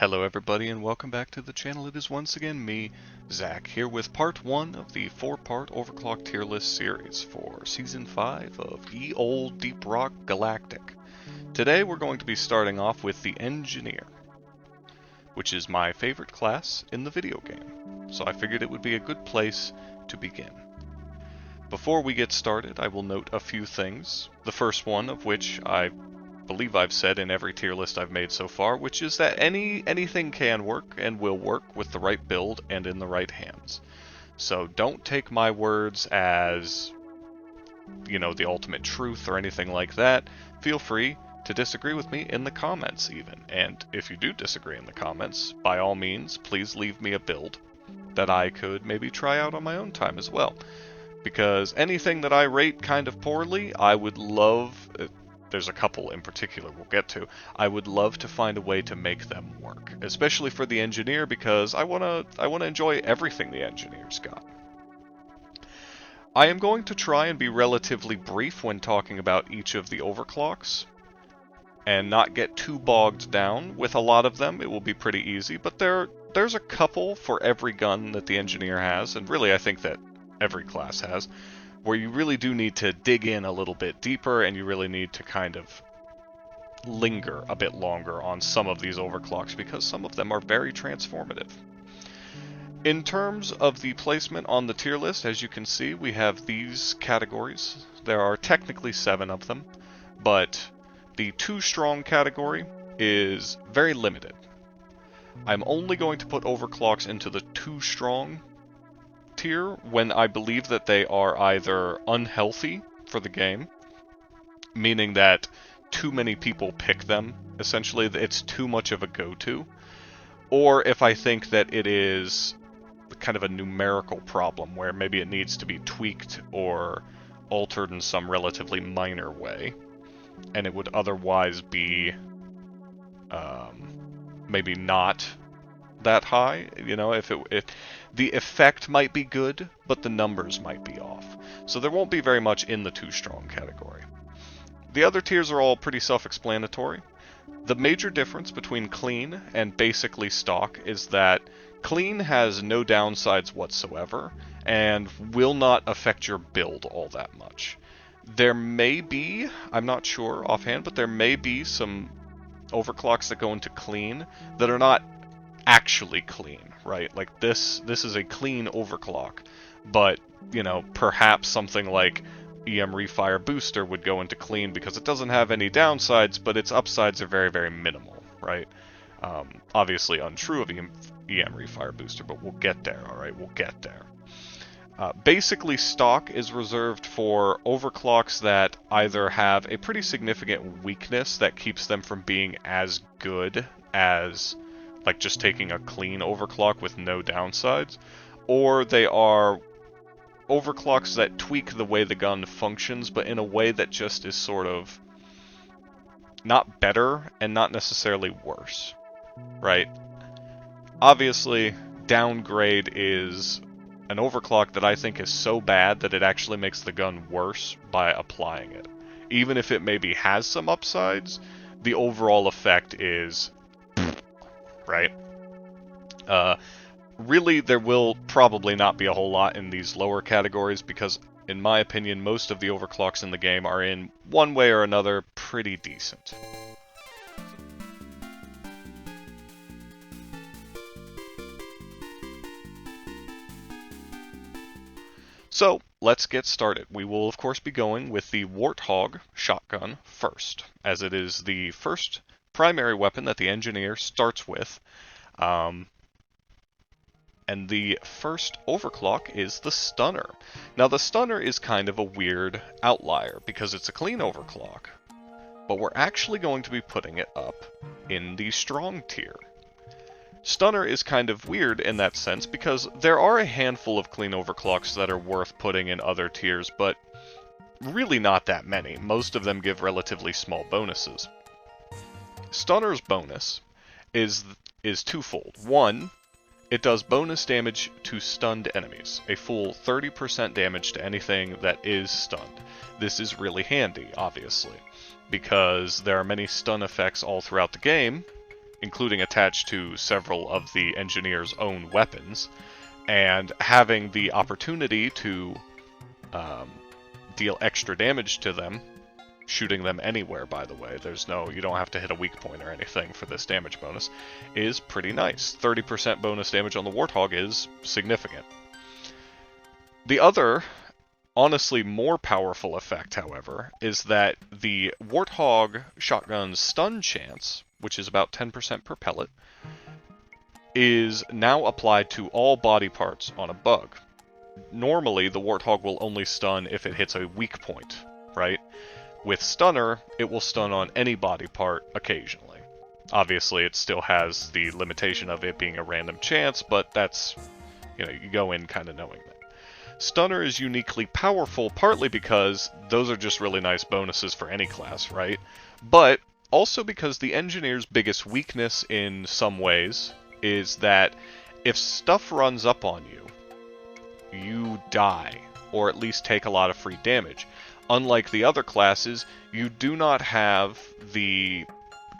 Hello everybody and welcome back to the channel. It is once again me, Zach, here with part 1 of the 4-part Overclock tier list series for Season 5 of Ye Olde Deep Rock Galactic. Today we're going to be starting off with the Engineer, which is my favorite class in the video game, so I figured it would be a good place to begin. Before we get started, I will note a few things, the first one of which I believe I've said in every tier list I've made so far, which is that anything can work and will work with the right build and in the right hands. So don't take my words as, the ultimate truth or anything like that. Feel free to disagree with me in the comments even. And if you do disagree in the comments, by all means, please leave me a build that I could maybe try out on my own time as well. Because anything that I rate kind of poorly, I would love... There's a couple in particular we'll get to. I would love to find a way to make them work, especially for the Engineer, because I wanna enjoy everything the Engineer's got. I am going to try and be relatively brief when talking about each of the overclocks, and not get too bogged down with a lot of them. It will be pretty easy, but there's a couple for every gun that the Engineer has, and really I think that every class has, where you really do need to dig in a little bit deeper, and you really need to kind of linger a bit longer on some of these overclocks, because some of them are very transformative. In terms of the placement on the tier list, as you can see, we have these categories. There are technically 7 of them, but the 2 strong category is very limited. I'm only going to put overclocks into the 2 strong tier when I believe that they are either unhealthy for the game, meaning that too many people pick them, essentially it's too much of a go-to, or if I think that it is kind of a numerical problem where maybe it needs to be tweaked or altered in some relatively minor way, and it would otherwise be maybe not that high, if the effect might be good, but the numbers might be off. So there won't be very much in the 2 strong category. The other tiers are all pretty self-explanatory. The major difference between clean and basically stock is that clean has no downsides whatsoever and will not affect your build all that much. There may be, I'm not sure offhand, but there may be some overclocks that go into clean that are not actually clean, right? Like this is a clean overclock, but perhaps something like EM Refire Booster would go into clean because it doesn't have any downsides, but its upsides are very, very minimal, right? Obviously untrue of EM Refire Booster, but we'll get there, alright? We'll get there. Basically, stock is reserved for overclocks that either have a pretty significant weakness that keeps them from being as good as, like, just taking a clean overclock with no downsides, or they are overclocks that tweak the way the gun functions, but in a way that just is sort of not better and not necessarily worse, right? Obviously, downgrade is an overclock that I think is so bad that it actually makes the gun worse by applying it. Even if it maybe has some upsides, the overall effect is right? Really, there will probably not be a whole lot in these lower categories because, in my opinion, most of the overclocks in the game are in one way or another pretty decent. So, let's get started. We will, of course, be going with the Warthog shotgun first, as it is the first primary weapon that the Engineer starts with. And the first overclock is the Stunner. Now, the Stunner is kind of a weird outlier because it's a clean overclock, but we're actually going to be putting it up in the strong tier. Stunner is kind of weird in that sense because there are a handful of clean overclocks that are worth putting in other tiers, but really not that many. Most of them give relatively small bonuses. Stunner's bonus is twofold. One, it does bonus damage to stunned enemies, a full 30% damage to anything that is stunned. This is really handy, obviously, because there are many stun effects all throughout the game, including attached to several of the engineer's own weapons, and having the opportunity to deal extra damage to them, shooting them anywhere, by the way, you don't have to hit a weak point or anything for this damage bonus, is pretty nice. 30% bonus damage on the Warthog is significant. The other, honestly more powerful effect, however, is that the Warthog shotgun's stun chance, which is about 10% per pellet, is now applied to all body parts on a bug. Normally, the Warthog will only stun if it hits a weak point, right? With Stunner, it will stun on any body part occasionally. Obviously, it still has the limitation of it being a random chance, but that's, you go in kind of knowing that. Stunner is uniquely powerful, partly because those are just really nice bonuses for any class, right? But also because the Engineer's biggest weakness in some ways is that if stuff runs up on you, you die, or at least take a lot of free damage. Unlike the other classes, you do not have the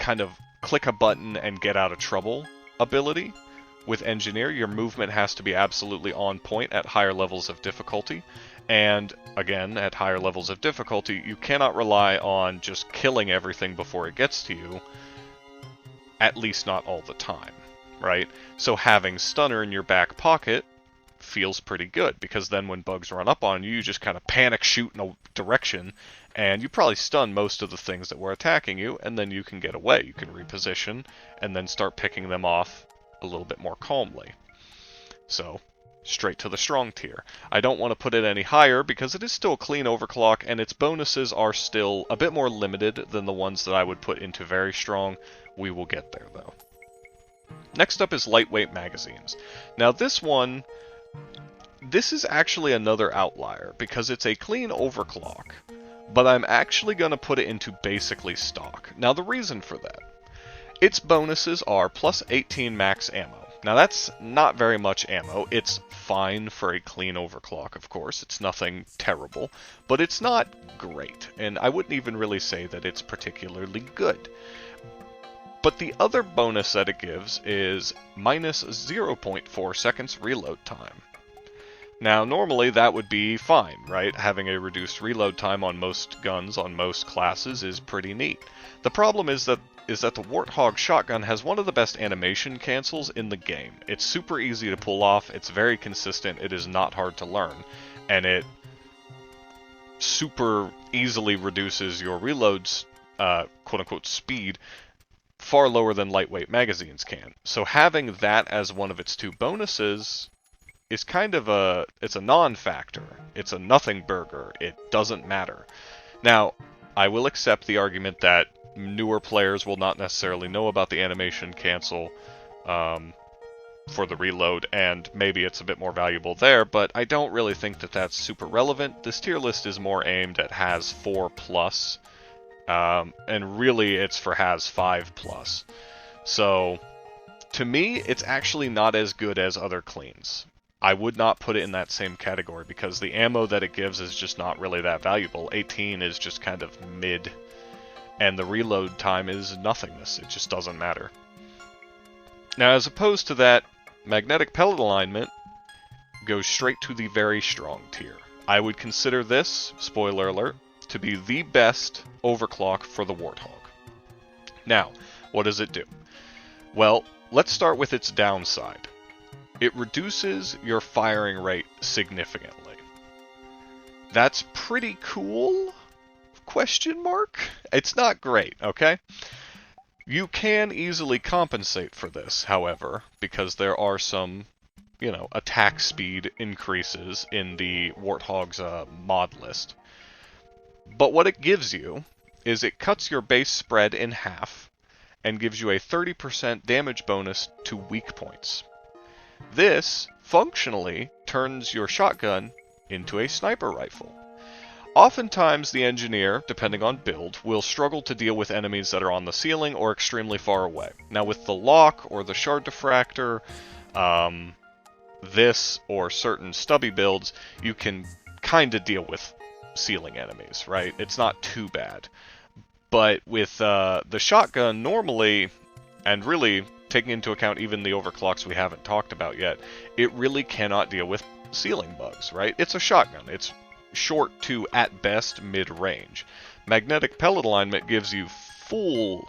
kind of click a button and get out of trouble ability. With Engineer, your movement has to be absolutely on point at higher levels of difficulty. And, again, at higher levels of difficulty, you cannot rely on just killing everything before it gets to you, at least not all the time, right? So having Stunner in your back pocket feels pretty good, because then when bugs run up on you, you just kind of panic shoot in a direction, and you probably stun most of the things that were attacking you, and then you can get away. You can reposition, and then start picking them off a little bit more calmly. So, straight to the strong tier. I don't want to put it any higher, because it is still a clean overclock, and its bonuses are still a bit more limited than the ones that I would put into very strong. We will get there, though. Next up is lightweight magazines. Now this is actually another outlier, because it's a clean overclock, but I'm actually going to put it into basically stock. Now the reason for that, its bonuses are plus 18 max ammo. Now that's not very much ammo. It's fine for a clean overclock, of course. It's nothing terrible, but it's not great, and I wouldn't even really say that it's particularly good. But the other bonus that it gives is minus 0.4 seconds reload time. Now, normally that would be fine, right? Having a reduced reload time on most guns, on most classes, is pretty neat. The problem is that the Warthog shotgun has one of the best animation cancels in the game. It's super easy to pull off, it's very consistent, it is not hard to learn, and it super easily reduces your reload's quote-unquote speed far lower than lightweight magazines can. So having that as one of its two bonuses is kind of it's a non-factor. It's a nothing burger. It doesn't matter. Now, I will accept the argument that newer players will not necessarily know about the animation cancel for the reload, and maybe it's a bit more valuable there, but I don't really think that that's super relevant. This tier list is more aimed at Has 4+, and really it's for Has 5+. So, to me, it's actually not as good as other cleans. I would not put it in that same category, because the ammo that it gives is just not really that valuable. 18 is just kind of mid, and the reload time is nothingness. It just doesn't matter. Now, as opposed to that, magnetic pellet alignment goes straight to the very strong tier. I would consider this, spoiler alert, to be the best overclock for the Warthog. Now, what does it do? Well, let's start with its downside. It reduces your firing rate significantly. That's pretty cool? Question mark? It's not great, okay? You can easily compensate for this, however, because there are some, attack speed increases in the Warthog's mod list. But what it gives you is it cuts your base spread in half and gives you a 30% damage bonus to weak points. This, functionally, turns your shotgun into a sniper rifle. Oftentimes, the engineer, depending on build, will struggle to deal with enemies that are on the ceiling or extremely far away. Now, with the lock or the shard diffractor, this or certain Stubby builds, you can kind of deal with ceiling enemies, right? It's not too bad. But with the shotgun, normally And really, taking into account even the overclocks we haven't talked about yet, it really cannot deal with ceiling bugs, right? It's a shotgun. It's short to, at best, mid-range. Magnetic pellet alignment gives you full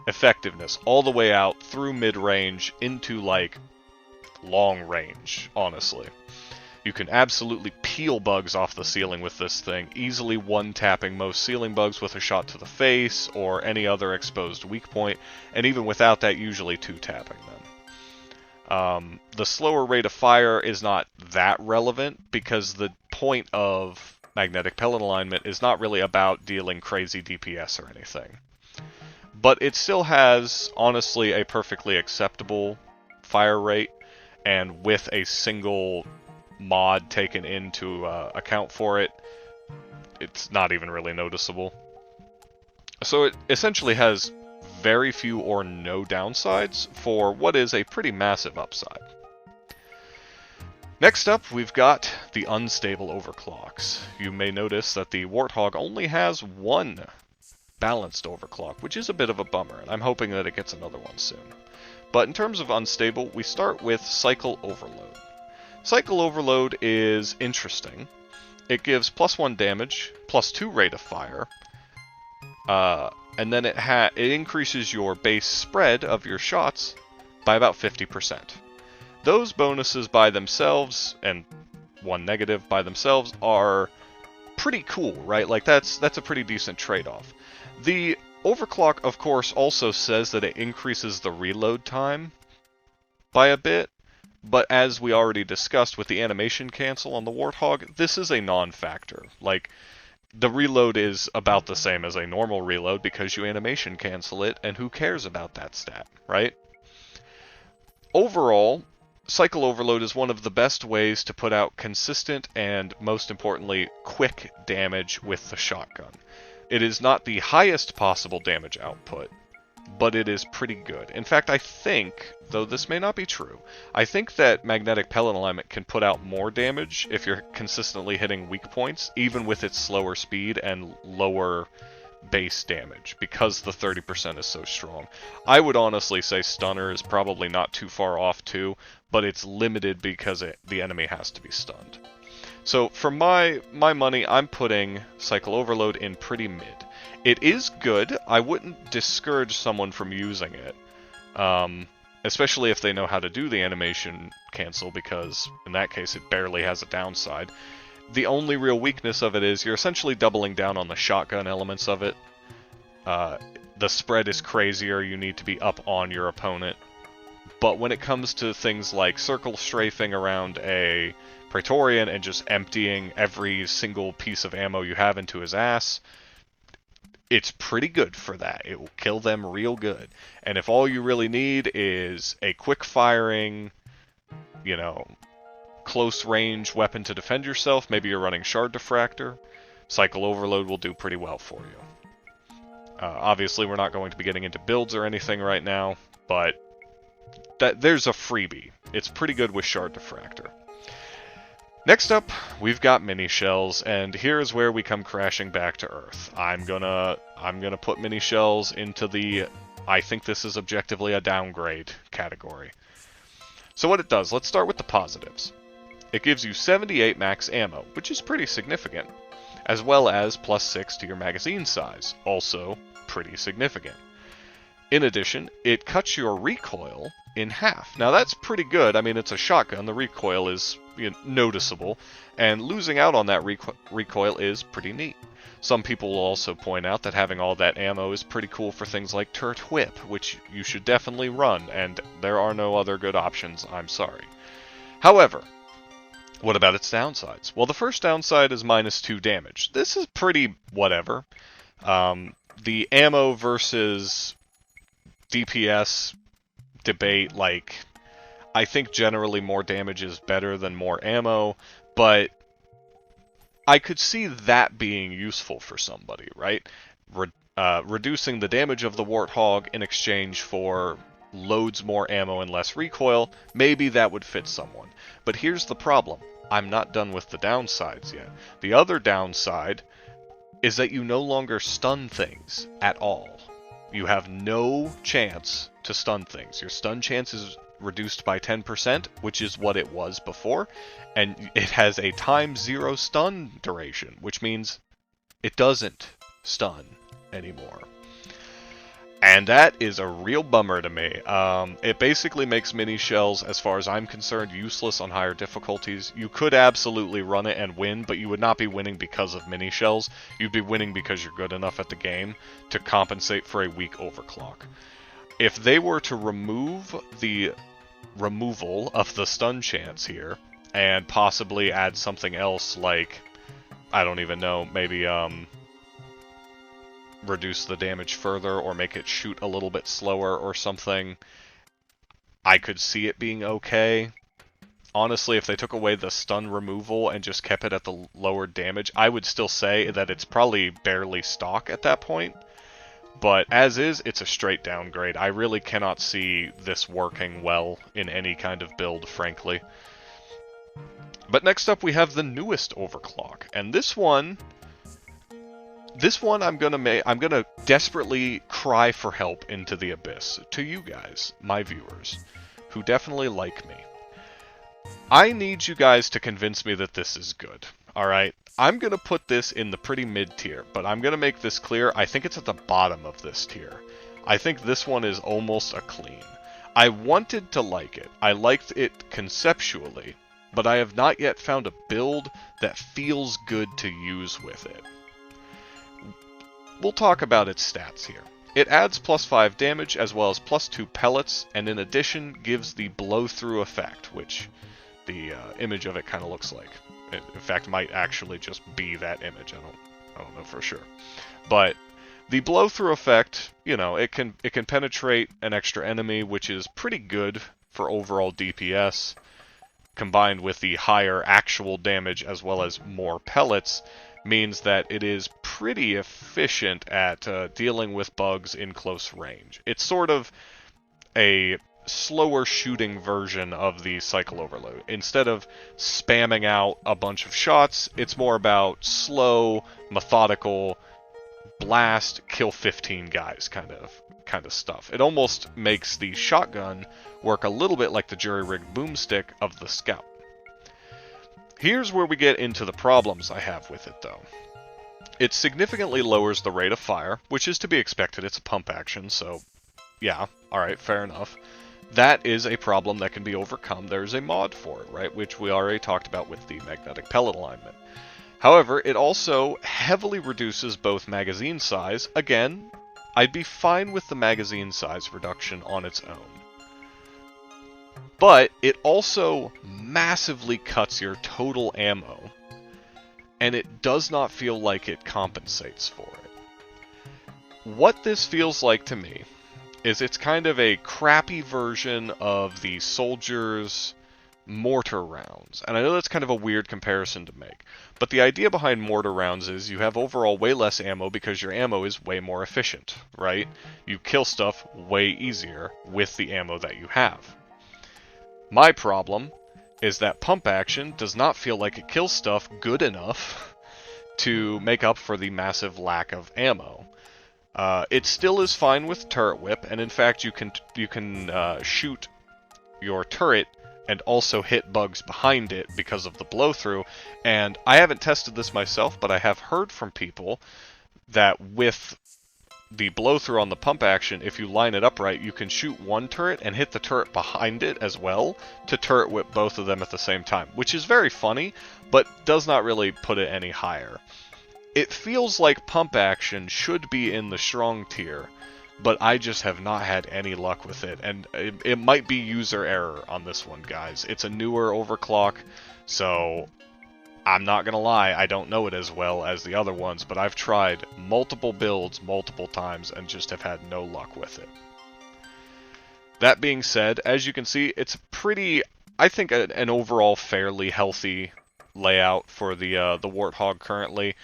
effectiveness all the way out through mid-range into, like, long range, honestly. You can absolutely peel bugs off the ceiling with this thing, easily one-tapping most ceiling bugs with a shot to the face or any other exposed weak point, and even without that, usually two-tapping them. The slower rate of fire is not that relevant because the point of magnetic pellet alignment is not really about dealing crazy DPS or anything. But it still has, honestly, a perfectly acceptable fire rate, and with a single mod taken into account for it, it's not even really noticeable. So it essentially has very few or no downsides for what is a pretty massive upside. Next up, we've got the unstable overclocks. You may notice that the Warthog only has one balanced overclock, which is a bit of a bummer, and I'm hoping that it gets another one soon. But in terms of unstable, we start with Cycle Overload. Cycle Overload is interesting. It gives +1 damage, +2 rate of fire, and then it increases your base spread of your shots by about 50%. Those bonuses by themselves, and one negative by themselves, are pretty cool, right? Like, that's a pretty decent trade-off. The overclock, of course, also says that it increases the reload time by a bit, but as we already discussed with the animation cancel on the Warthog, this is a non-factor. Like, the reload is about the same as a normal reload because you animation cancel it, and who cares about that stat, right? Overall, Cycle Overload is one of the best ways to put out consistent and, most importantly, quick damage with the shotgun. It is not the highest possible damage output, but it is pretty good. In fact, I think, though this may not be true, I think that magnetic pellet alignment can put out more damage if you're consistently hitting weak points, even with its slower speed and lower base damage, because the 30% is so strong. I would honestly say Stunner is probably not too far off too, but it's limited because the enemy has to be stunned. So for my money, I'm putting Cycle Overload in pretty mid. It is good. I wouldn't discourage someone from using it, especially if they know how to do the animation cancel, because in that case it barely has a downside. The only real weakness of it is you're essentially doubling down on the shotgun elements of it. The spread is crazier, you need to be up on your opponent. But when it comes to things like circle strafing around a Praetorian and just emptying every single piece of ammo you have into his ass, it's pretty good for that. It will kill them real good. And if all you really need is a quick firing, you know, close range weapon to defend yourself, maybe you're running Shard Diffractor, Cycle Overload will do pretty well for you. Obviously, we're not going to be getting into builds or anything right now, but there's a freebie. It's pretty good with Shard Diffractor. Next up, we've got mini shells, and here's where we come crashing back to Earth. I'm gonna put mini shells into the I think this is objectively a downgrade category. So what it does, let's start with the positives. It gives you 78 max ammo, which is pretty significant, as well as +6 to your magazine size, also pretty significant. In addition, it cuts your recoil in half. Now that's pretty good. I mean, it's a shotgun, the recoil is noticeable, and losing out on that recoil is pretty neat. Some people will also point out that having all that ammo is pretty cool for things like Turret Whip, which you should definitely run, and there are no other good options, I'm sorry. However, what about its downsides? Well, the first downside is -2 damage. This is pretty whatever. The ammo versus DPS debate, like, I think generally more damage is better than more ammo, but I could see that being useful for somebody, right? Reducing the damage of the Warthog in exchange for loads more ammo and less recoil, maybe that would fit someone. But here's the problem. I'm not done with the downsides yet. The other downside is that you no longer stun things at all. You have no chance to stun things. Your stun chance is reduced by 10%, which is what it was before, and it has a time 0 stun duration, which means it doesn't stun anymore. And that is a real bummer to me. It basically makes mini shells, as far as I'm concerned, useless on higher difficulties. You could absolutely run it and win, but you would not be winning because of mini shells. You'd be winning because you're good enough at the game to compensate for a weak overclock. If they were to remove the removal of the stun chance here, and possibly add something else like, I don't even know, maybe reduce the damage further or make it shoot a little bit slower or something, I could see it being okay. Honestly, if they took away the stun removal and just kept it at the lower damage, I would still say that it's probably barely stock at that point. But as is, it's a straight downgrade. I really cannot see this working well in any kind of build, frankly. But next up we have the newest overclock, and this one I'm gonna desperately cry for help into the abyss to you guys, my viewers, who definitely like me. I need you guys to convince me that this is good. Alright? I'm gonna put this in the pretty mid tier, but I'm gonna make this clear, I think it's at the bottom of this tier. I think this one is almost a clean. I wanted to like it. I liked it conceptually, but I have not yet found a build that feels good to use with it. We'll talk about its stats here. It adds +5 damage as well as +2 pellets, and in addition gives the blow-through effect, which the image of it kind of looks like. It, in fact, might actually just be that image. I don't know for sure. But the blow-through effect, you know, it can penetrate an extra enemy, which is pretty good for overall DPS, combined with the higher actual damage as well as more pellets, means that it is pretty efficient at dealing with bugs in close range. It's sort of a slower shooting version of the Cycle Overload. Instead of spamming out a bunch of shots, it's more about slow, methodical, blast, kill 15 guys kind of stuff. It almost makes the shotgun work a little bit like the jury-rigged boomstick of the Scout. Here's where we get into the problems I have with it, though. It significantly lowers the rate of fire, which is to be expected. It's a pump action, so yeah, alright, fair enough. That is a problem that can be overcome. There's a mod for it, right, which we already talked about with the magnetic pellet alignment. However, it also heavily reduces both magazine size. Again, I'd be fine with the magazine size reduction on its own. But it also massively cuts your total ammo, and it does not feel like it compensates for it. What this feels like to me is it's kind of a crappy version of the Soldier's mortar rounds. And I know that's kind of a weird comparison to make, but the idea behind mortar rounds is you have overall way less ammo because your ammo is way more efficient, right? You kill stuff way easier with the ammo that you have. My problem is that pump action does not feel like it kills stuff good enough to make up for the massive lack of ammo. It still is fine with turret whip, and in fact you can shoot your turret and also hit bugs behind it because of the blow-through, and I haven't tested this myself, but I have heard from people that with the blow-through on the pump action, if you line it up right, you can shoot one turret and hit the turret behind it as well to turret whip both of them at the same time, which is very funny, but does not really put it any higher. It feels like pump action should be in the strong tier, but I just have not had any luck with it, and it might be user error on this one, guys. It's a newer overclock, so I'm not gonna lie, I don't know it as well as the other ones, but I've tried multiple builds multiple times and just have had no luck with it. That being said, as you can see, it's pretty, I think, an overall fairly healthy layout for the Warthog currently.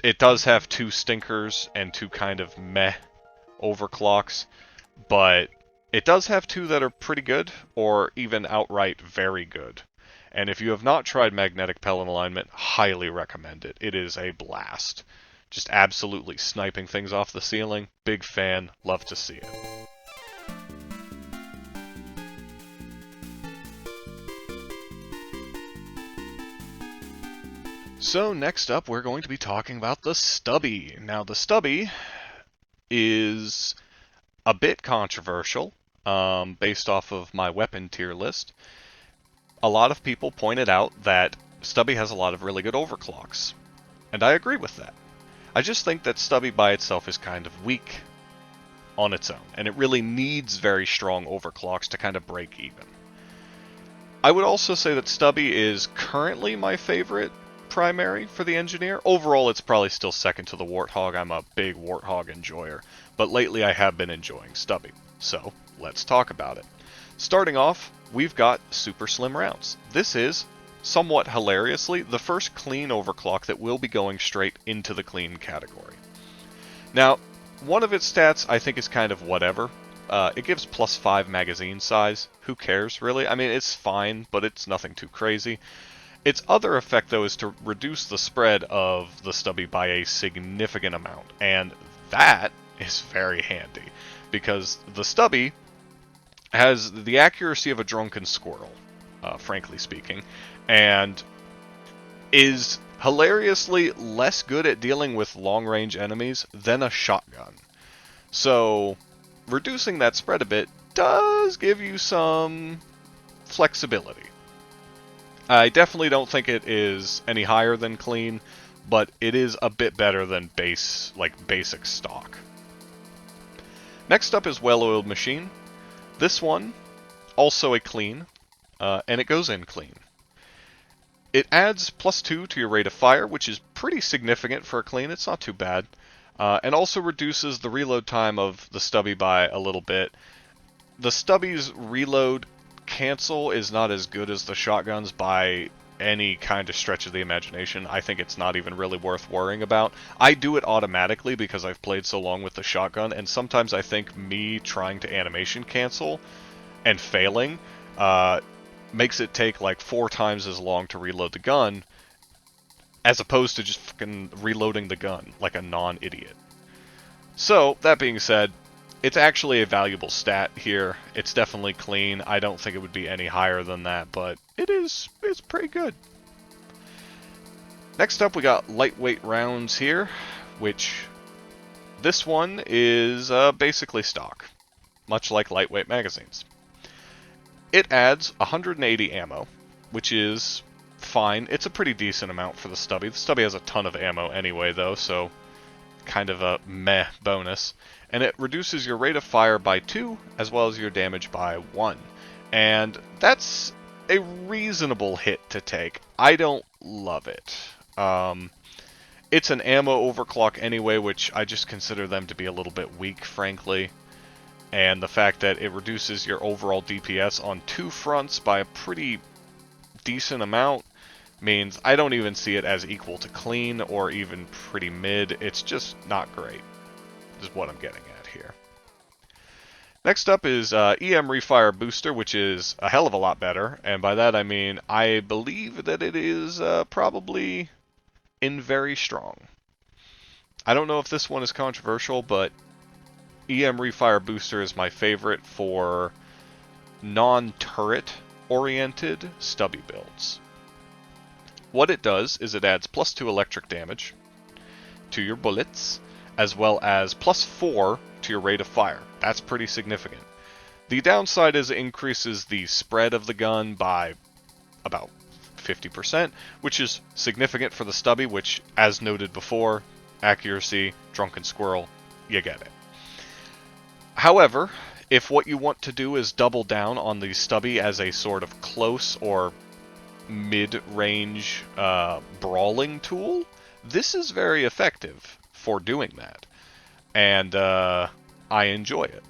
It does have two stinkers and two kind of meh overclocks, but it does have two that are pretty good, or even outright very good. And if you have not tried magnetic pellet alignment, highly recommend it. It is a blast. Just absolutely sniping things off the ceiling. Big fan. Love to see it. So next up, we're going to be talking about the Stubby. Now, the Stubby is a bit controversial, based off of my weapon tier list. A lot of people pointed out that Stubby has a lot of really good overclocks, and I agree with that. I just think that Stubby by itself is kind of weak on its own, and it really needs very strong overclocks to kind of break even. I would also say that Stubby is currently my favorite primary for the engineer. Overall, it's probably still second to the Warthog. I'm a big Warthog enjoyer, but lately I have been enjoying Stubby. So, let's talk about it. Starting off, we've got super slim rounds. This is, somewhat hilariously, the first clean overclock that will be going straight into the clean category. Now, one of its stats I think is kind of whatever. It gives +5 magazine size. Who cares, really? I mean, it's fine, but it's nothing too crazy. Its other effect, though, is to reduce the spread of the Stubby by a significant amount, and that is very handy, because the Stubby has the accuracy of a drunken squirrel, frankly speaking, and is hilariously less good at dealing with long-range enemies than a shotgun. So, reducing that spread a bit does give you some flexibility. I definitely don't think it is any higher than clean, but it is a bit better than basic stock. Next up is Well-Oiled Machine. This one, also a clean, and it goes in clean. It adds +2 to your rate of fire, which is pretty significant for a clean. It's not too bad. And also reduces the reload time of the Stubby by a little bit. The Stubby's reload cancel is not as good as the shotgun's by any kind of stretch of the imagination. I think it's not even really worth worrying about. I do it automatically because I've played so long with the shotgun, and sometimes I think me trying to animation cancel and failing makes it take like 4 times as long to reload the gun, as opposed to just fucking reloading the gun like a non-idiot. So, that being said, it's actually a valuable stat here. It's definitely clean. I don't think it would be any higher than that, but it's pretty good. Next up, we got lightweight rounds here, which this one is basically stock, much like lightweight magazines. It adds 180 ammo, which is fine. It's a pretty decent amount for the Stubby. The Stubby has a ton of ammo anyway, though, so kind of a meh bonus. And it reduces your rate of fire by 2, as well as your damage by 1. And that's a reasonable hit to take. I don't love it. It's an ammo overclock anyway, which I just consider them to be a little bit weak, frankly. And the fact that it reduces your overall DPS on 2 fronts by a pretty decent amount means I don't even see it as equal to clean or even pretty mid. It's just not great, is what I'm getting at here. Next up is EM Refire Booster, which is a hell of a lot better, and by that I mean I believe that it is probably in very strong. I don't know if this one is controversial, but EM Refire Booster is my favorite for non-turret oriented Stubby builds. What it does is it adds +2 electric damage to your bullets, as well as +4 to your rate of fire. That's pretty significant. The downside is it increases the spread of the gun by about 50%, which is significant for the Stubby, which, as noted before, accuracy, drunken squirrel, you get it. However, if what you want to do is double down on the Stubby as a sort of close or mid-range brawling tool, this is very effective for doing that. And I enjoy it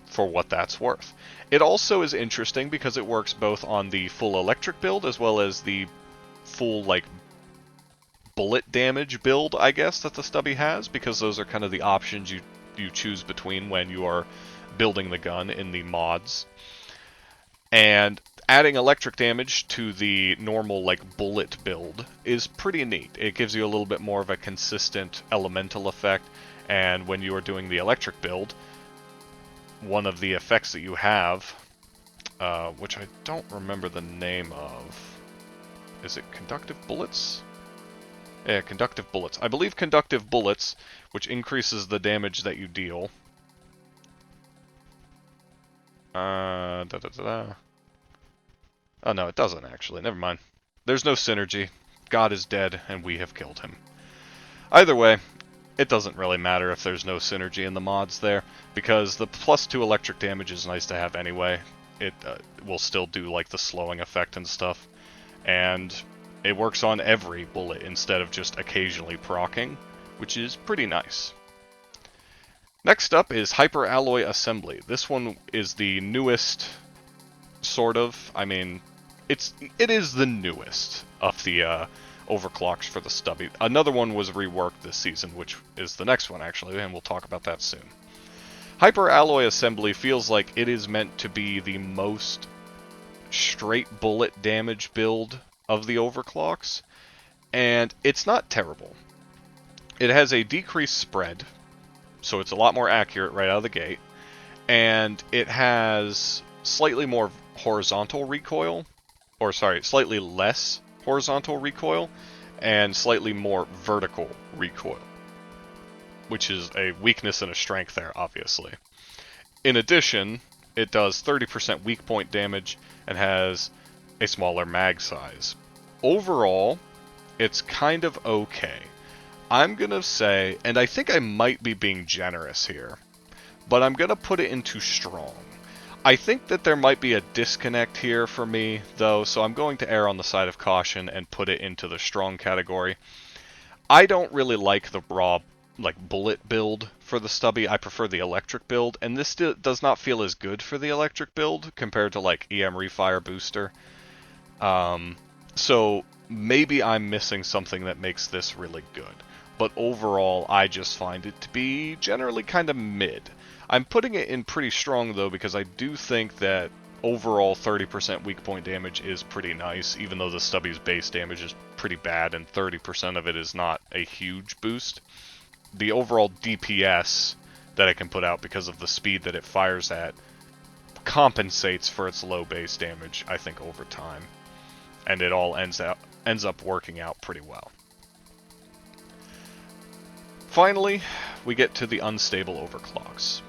for what that's worth. It also is interesting because it works both on the full electric build as well as the full, like, bullet damage build, I guess, that the Stubby has, because those are kind of the options you choose between when you are building the gun in the mods. And adding electric damage to the normal, like, bullet build is pretty neat. It gives you a little bit more of a consistent elemental effect, and when you are doing the electric build, one of the effects that you have, which I don't remember the name of, is it conductive bullets? Yeah, conductive bullets. I believe conductive bullets, which increases the damage that you deal. Oh no, it doesn't actually. Never mind. There's no synergy. God is dead, and we have killed him. Either way, it doesn't really matter if there's no synergy in the mods there, because the +2 electric damage is nice to have anyway. It will still do like the slowing effect and stuff, and it works on every bullet instead of just occasionally proccing, which is pretty nice. Next up is Hyper Alloy Assembly. This one is the newest, sort of. I mean, it is the newest of the overclocks for the Stubby. Another one was reworked this season, which is the next one actually, and we'll talk about that soon. Hyper Alloy Assembly feels like it is meant to be the most straight bullet damage build of the overclocks, and it's not terrible. It has a decreased spread, so it's a lot more accurate right out of the gate, and it has slightly more horizontal recoil, or sorry, slightly less horizontal recoil, and slightly more vertical recoil, which is a weakness and a strength there, obviously. In addition, it does 30% weak point damage and has a smaller mag size. Overall, it's kind of okay. I'm gonna say, and I think I might be being generous here, but I'm gonna put it into strong. I think that there might be a disconnect here for me, though, so I'm going to err on the side of caution and put it into the strong category. I don't really like the raw, bullet build for the Stubby. I prefer the electric build, and this does not feel as good for the electric build compared to, EM Refire Booster. So maybe I'm missing something that makes this really good. But overall, I just find it to be generally kind of mid. I'm putting it in pretty strong, though, because I do think that overall 30% weak point damage is pretty nice, even though the Stubby's base damage is pretty bad, and 30% of it is not a huge boost. The overall DPS that it can put out because of the speed that it fires at compensates for its low base damage, I think, over time. And it all ends up working out pretty well. Finally, we get to the unstable overclocks.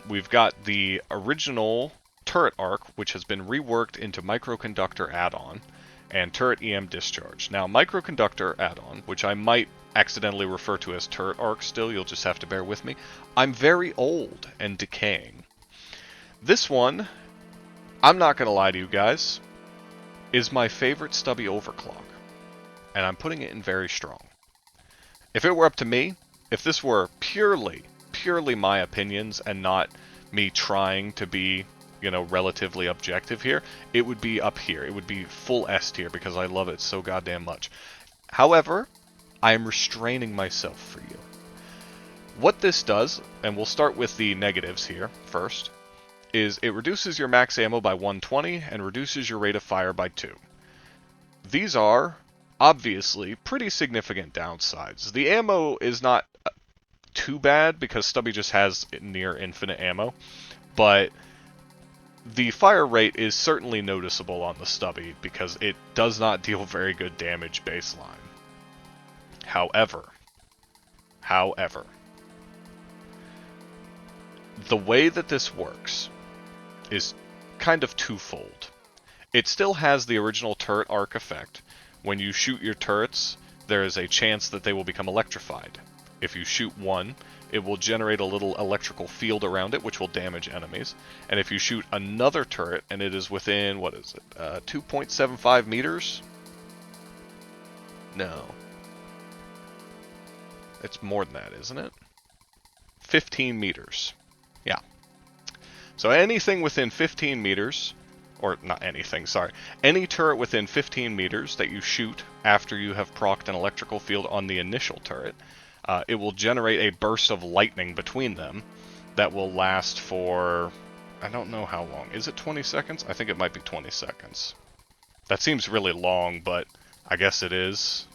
We've got the original turret arc, which has been reworked into microconductor add-on, and turret EM discharge. Now, microconductor add-on, which I might accidentally refer to as turret arc still, you'll just have to bear with me. I'm very old and decaying. This one, I'm not going to lie to you guys, is my favorite Stubby overclock, and I'm putting it in very strong. If it were up to me, if this were purely my opinions and not me trying to be, relatively objective here, it would be up here. It would be full S tier because I love it so goddamn much. However, I am restraining myself for you. What this does, and we'll start with the negatives here first, is it reduces your max ammo by 120 and reduces your rate of fire by 2. These are obviously pretty significant downsides. The ammo is not too bad because Stubby just has near infinite ammo, but the fire rate is certainly noticeable on the Stubby because it does not deal very good damage baseline. However, the way that this works is kind of twofold. It still has the original turret arc effect. When you shoot your turrets, there is a chance that they will become electrified. If you shoot one, it will generate a little electrical field around it, which will damage enemies. And if you shoot another turret, and it is within, 2.75 meters? No. It's more than that, isn't it? 15 meters. Yeah. So anything within 15 meters, or not anything, sorry, any turret within 15 meters that you shoot after you have procced an electrical field on the initial turret, it will generate a burst of lightning between them that will last for, I don't know how long. Is it 20 seconds? I think it might be 20 seconds. That seems really long, but I guess it is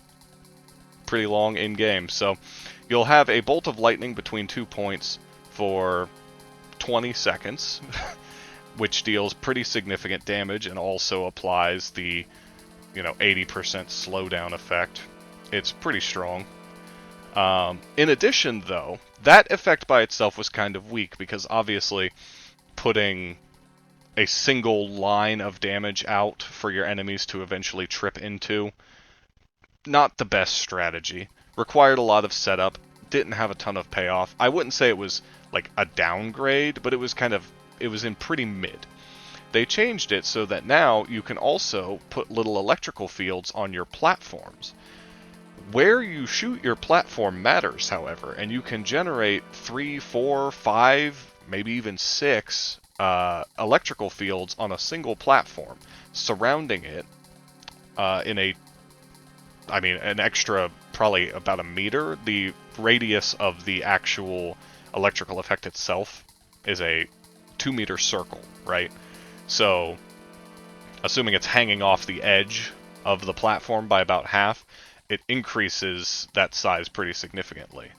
pretty long in-game. So you'll have a bolt of lightning between 2 points for 20 seconds, which deals pretty significant damage and also applies the, 80% slowdown effect. It's pretty strong. In addition, though, that effect by itself was kind of weak, because obviously putting a single line of damage out for your enemies to eventually trip into, not the best strategy. Required a lot of setup, didn't have a ton of payoff. I wouldn't say it was like a downgrade, but it was in pretty mid. They changed it so that now you can also put little electrical fields on your platforms. Where you shoot your platform matters, however, and you can generate 3, 4, 5, maybe even 6 electrical fields on a single platform, surrounding it in an extra, probably about a meter. The radius of the actual electrical effect itself is a 2-meter circle, right? So, assuming it's hanging off the edge of the platform by about half, it increases that size pretty significantly.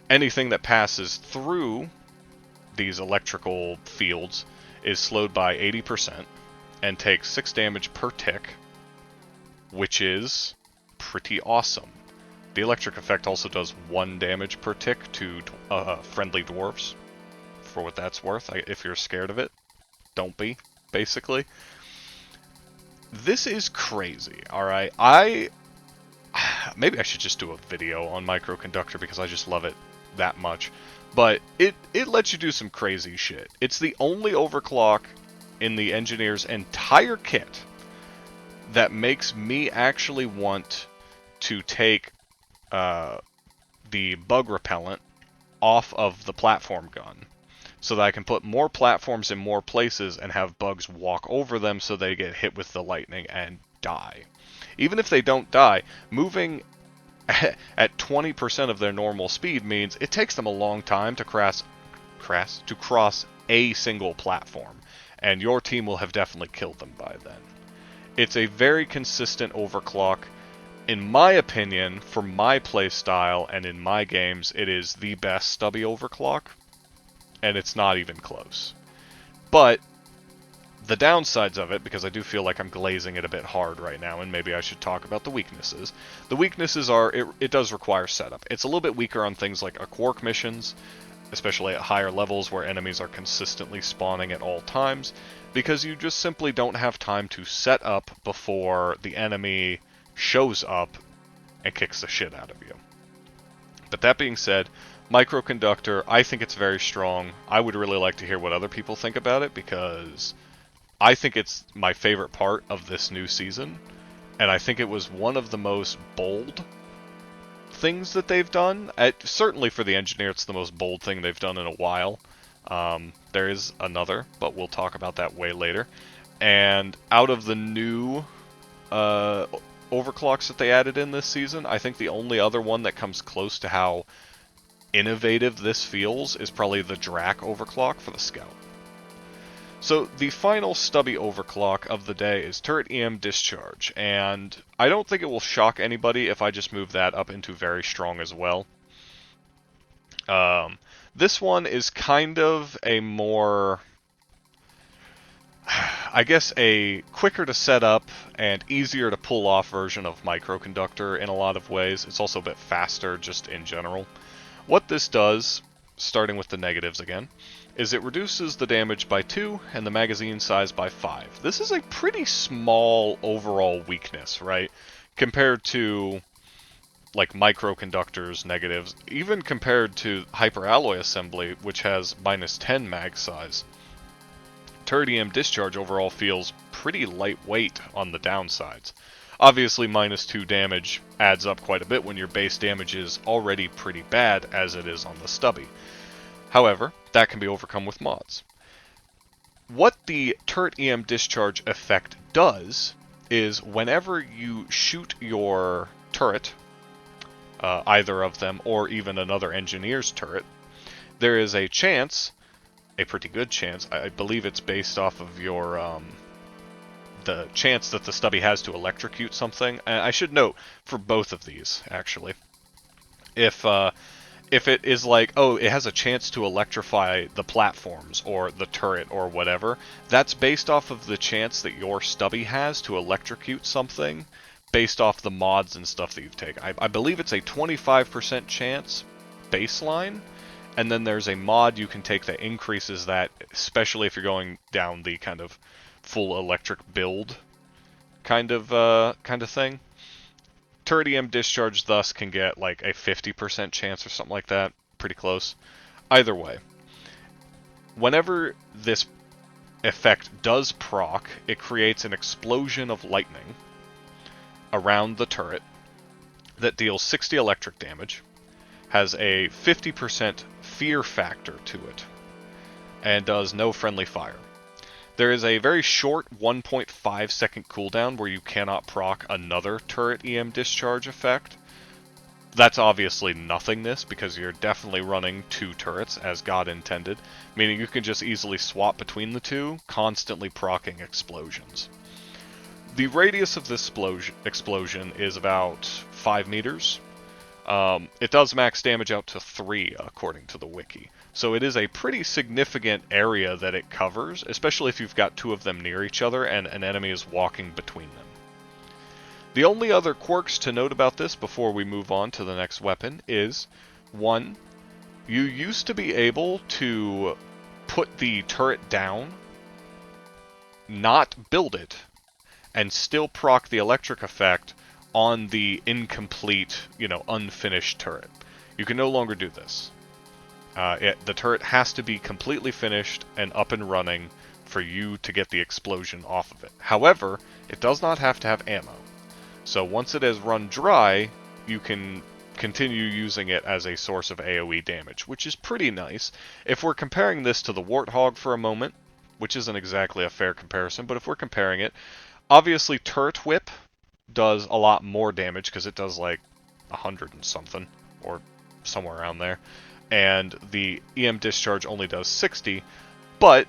Anything that passes through these electrical fields is slowed by 80% and takes 6 damage per tick, which is pretty awesome. The electric effect also does 1 damage per tick to friendly dwarves, for what that's worth. If you're scared of it, don't be, basically. This is crazy, alright? Maybe I should just do a video on Microconductor because I just love it that much. But it lets you do some crazy shit. It's the only overclock in the engineer's entire kit that makes me actually want to take the bug repellent off of the platform gun, so that I can put more platforms in more places and have bugs walk over them so they get hit with the lightning and die. Even if they don't die, moving at 20% of their normal speed means it takes them a long time to cross a single platform, and your team will have definitely killed them by then. It's a very consistent overclock. In my opinion, for my playstyle and in my games, it is the best Stubby overclock, and it's not even close. But the downsides of it, because I do feel like I'm glazing it a bit hard right now, and maybe I should talk about the weaknesses. The weaknesses are, it does require setup. It's a little bit weaker on things like Quark missions, especially at higher levels where enemies are consistently spawning at all times, because you just simply don't have time to set up before the enemy shows up and kicks the shit out of you. But that being said, Microconductor, I think it's very strong. I would really like to hear what other people think about it, because I think it's my favorite part of this new season, and I think it was one of the most bold things that they've done. Certainly for the engineer, it's the most bold thing they've done in a while. There is another, but we'll talk about that way later. And out of the new overclocks that they added in this season, I think the only other one that comes close to how innovative this feels is probably the Drac overclock for the Scout. So the final Stubby overclock of the day is Turret EM Discharge, and I don't think it will shock anybody if I just move that up into very strong as well. This one is kind of a more, I guess, a quicker to set up and easier to pull off version of Microconductor in a lot of ways. It's also a bit faster just in general. What this does, starting with the negatives again, is it reduces the damage by 2 and the magazine size by 5. This is a pretty small overall weakness, right? Compared to like Microconductor's negatives, even compared to Hyperalloy Assembly, which has -10 mag size. Turret EM Discharge overall feels pretty lightweight on the downsides. Obviously, -2 damage adds up quite a bit when your base damage is already pretty bad, as it is on the Stubby. However, that can be overcome with mods. What the Turret EM Discharge effect does is whenever you shoot your turret, either of them or even another engineer's turret, there is a chance, a pretty good chance, I believe it's based off of your the chance that the Stubby has to electrocute something. And I should note, for both of these, actually, if it is like, oh, it has a chance to electrify the platforms or the turret or whatever, that's based off of the chance that your Stubby has to electrocute something based off the mods and stuff that you've taken. I believe it's a 25% chance baseline, and then there's a mod you can take that increases that, especially if you're going down the kind of full electric build kind of thing. Turret EM discharge thus can get like a 50% chance or something like that. Pretty close. Either way, whenever this effect does proc, it creates an explosion of lightning around the turret that deals 60 electric damage, has a 50% fear factor to it, and does no friendly fire. There is a very short 1.5 second cooldown where you cannot proc another turret EM discharge effect. That's obviously nothingness because you're definitely running 2 turrets as God intended, meaning you can just easily swap between the 2, constantly proccing explosions. The radius of this explosion is about 5 meters. It does max damage out to 3 according to the wiki. So it is a pretty significant area that it covers, especially if you've got 2 of them near each other and an enemy is walking between them. The only other quirks to note about this before we move on to the next weapon is, 1, you used to be able to put the turret down, not build it, and still proc the electric effect on the incomplete, unfinished turret. You can no longer do this. The turret has to be completely finished and up and running for you to get the explosion off of it. However, it does not have to have ammo. So once it has run dry, you can continue using it as a source of AoE damage, which is pretty nice. If we're comparing this to the Warthog for a moment, which isn't exactly a fair comparison, but if we're comparing it, obviously Turret Whip does a lot more damage because it does like 100 and something, or somewhere around there. And the EM discharge only does 60, but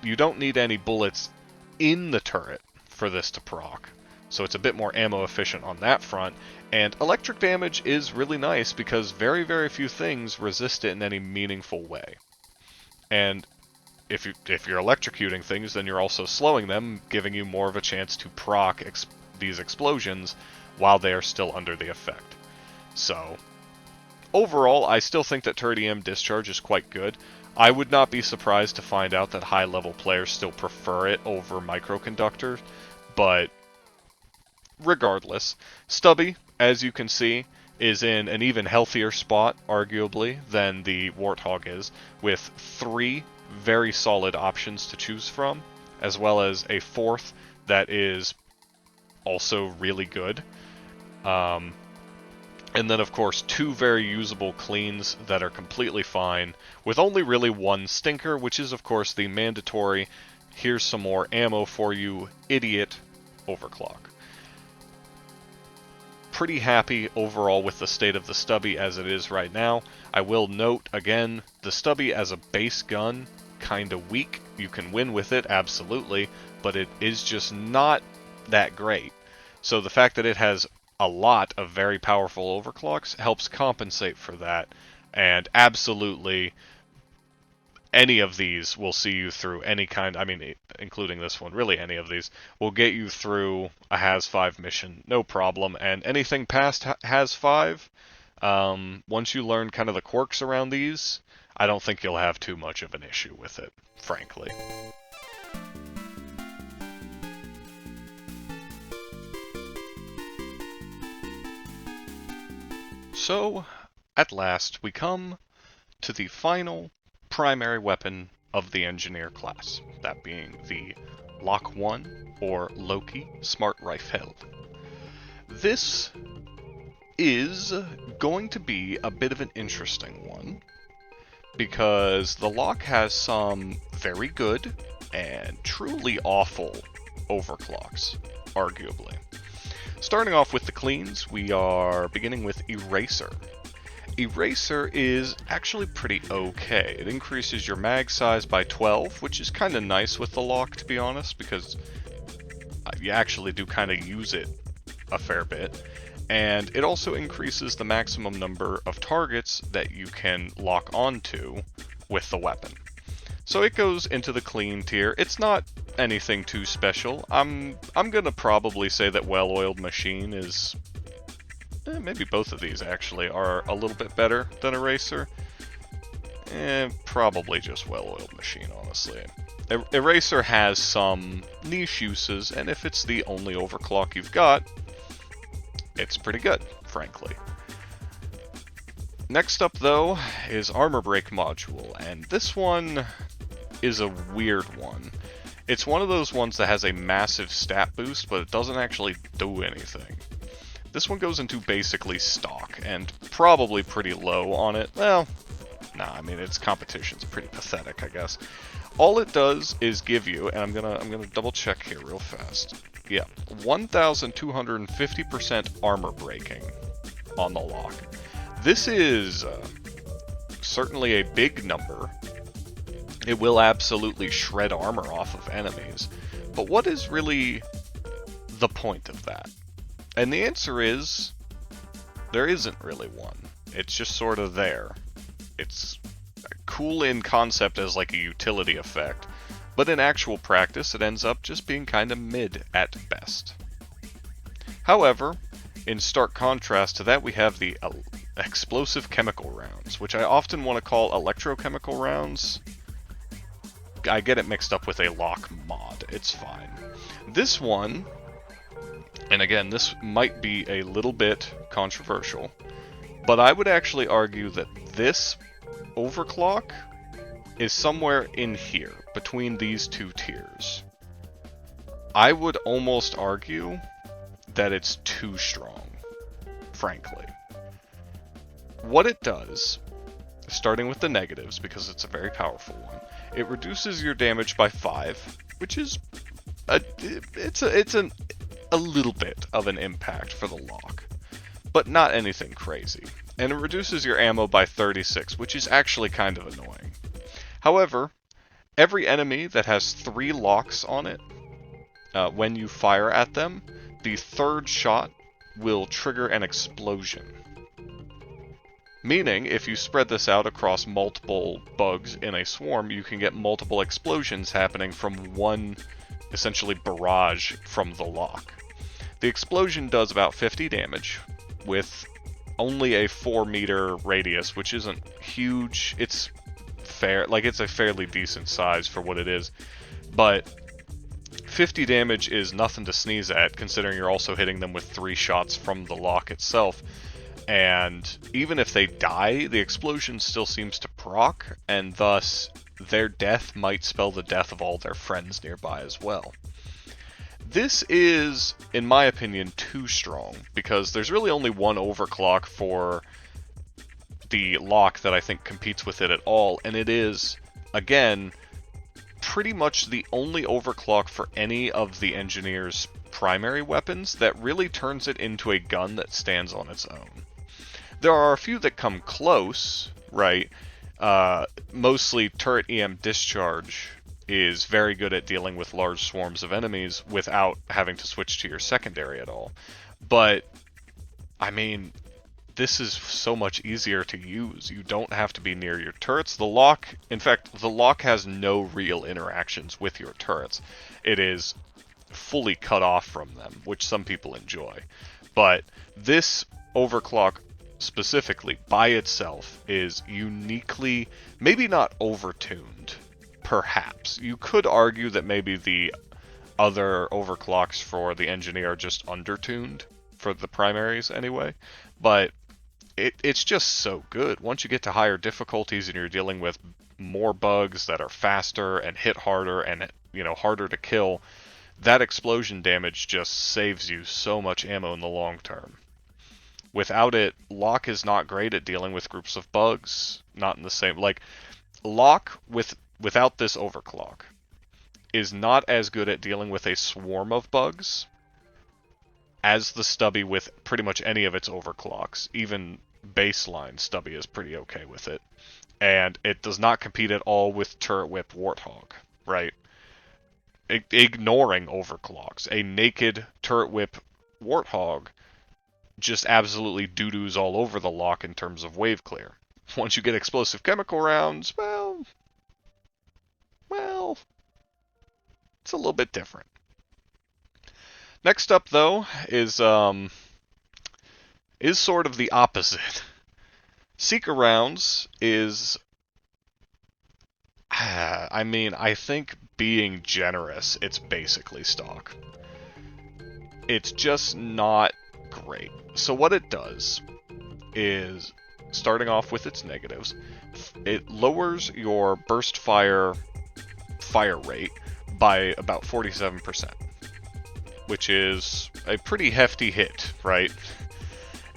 you don't need any bullets in the turret for this to proc. So it's a bit more ammo efficient on that front. And electric damage is really nice because very, very few things resist it in any meaningful way. And if you're electrocuting things, then you're also slowing them, giving you more of a chance to proc these explosions while they are still under the effect. So overall, I still think that turret EM discharge is quite good. I would not be surprised to find out that high-level players still prefer it over microconductor, but regardless, Stubby, as you can see, is in an even healthier spot, arguably, than the Warthog is, with 3 very solid options to choose from, as well as a 4th that is also really good. And then, of course, 2 very usable cleans that are completely fine, with only really 1 stinker, which is, of course, the mandatory, here's some more ammo for you, idiot, overclock. Pretty happy overall with the state of the Stubby as it is right now. I will note, again, the Stubby as a base gun, kinda weak. You can win with it, absolutely, but it is just not that great. So the fact that it has a lot of very powerful overclocks helps compensate for that, and absolutely any of these will see you through any kind, including this one, really any of these, will get you through a Has-5 mission, no problem, and anything past Has-5, once you learn kind of the quirks around these, I don't think you'll have too much of an issue with it, frankly. So, at last, we come to the final primary weapon of the engineer class, that being the Lock 1, or Loki, Smart Rifle. This is going to be a bit of an interesting one, because the Lock has some very good and truly awful overclocks, arguably. Starting off with the cleans, we are beginning with Eraser. Eraser is actually pretty okay. It increases your mag size by 12, which is kind of nice with the Lock, to be honest, because you actually do kind of use it a fair bit. And it also increases the maximum number of targets that you can lock onto with the weapon. So it goes into the clean tier. It's not anything too special. I'm gonna probably say that well-oiled machine is... maybe both of these actually are a little bit better than Eraser. Probably just well-oiled machine, honestly. Eraser has some niche uses, and if it's the only overclock you've got, it's pretty good, frankly. Next up, though, is Armor Break Module, and this one is a weird one. It's one of those ones that has a massive stat boost, but it doesn't actually do anything. This one goes into basically stock, and probably pretty low on it. Well, nah, I mean, its competition's pretty pathetic, I guess. All it does is give you, and I'm gonna double check here real fast. Yeah, 1,250% armor breaking on the lock. This is certainly a big number. It will absolutely shred armor off of enemies. But what is really the point of that? And the answer is, there isn't really one. It's just sort of there. It's cool in concept as like a utility effect, but in actual practice it ends up just being kind of mid at best. However, in stark contrast to that, we have the explosive chemical rounds, which I often want to call electrochemical rounds. I get it mixed up with a lock mod, it's fine. This one, and again, this might be a little bit controversial, but I would actually argue that this overclock is somewhere in here, between these two tiers. I would almost argue that it's too strong, frankly. What it does, starting with the negatives, because it's a very powerful one, it reduces your damage by 5, which is a little bit of an impact for the lock, but not anything crazy. And it reduces your ammo by 36, which is actually kind of annoying. However, every enemy that has 3 locks on it, when you fire at them, the third shot will trigger an explosion. Meaning, if you spread this out across multiple bugs in a swarm, you can get multiple explosions happening from one, essentially, barrage from the lock. The explosion does about 50 damage, with only a 4-meter radius, which isn't huge. It's fair, like it's a fairly decent size for what it is, but 50 damage is nothing to sneeze at, considering you're also hitting them with 3 shots from the lock itself. And even if they die, the explosion still seems to proc, and thus their death might spell the death of all their friends nearby as well. This is, in my opinion, too strong, because there's really only one overclock for the lock that I think competes with it at all, and it is, again, pretty much the only overclock for any of the engineer's primary weapons that really turns it into a gun that stands on its own. There are a few that come close, right? Mostly turret EM discharge is very good at dealing with large swarms of enemies without having to switch to your secondary at all. But, I mean, this is so much easier to use. You don't have to be near your turrets. The lock, in fact, the lock has no real interactions with your turrets. It is fully cut off from them, which some people enjoy. But this overclock specifically by itself is uniquely, maybe not overtuned, perhaps. You could argue that maybe the other overclocks for the engineer are just undertuned, for the primaries anyway, but it's just so good. Once you get to higher difficulties and you're dealing with more bugs that are faster and hit harder and, you know, harder to kill, that explosion damage just saves you so much ammo in the long term. Without it, Locke is not great at dealing with groups of bugs. Not in the same... Like, Locke, without this overclock, is not as good at dealing with a swarm of bugs as the Stubby with pretty much any of its overclocks. Even baseline Stubby is pretty okay with it. And it does not compete at all with Turret Whip Warthog, right? Ignoring overclocks. A naked Turret Whip Warthog just absolutely doo-doos all over the lock in terms of wave clear. Once you get explosive chemical rounds, well, It's a little bit different. Next up, though, is sort of the opposite. Seeker rounds is, I mean, I think being generous, it's basically stock. It's just not great. So what it does is, starting off with its negatives, it lowers your burst fire rate by about 47%, which is a pretty hefty hit, right?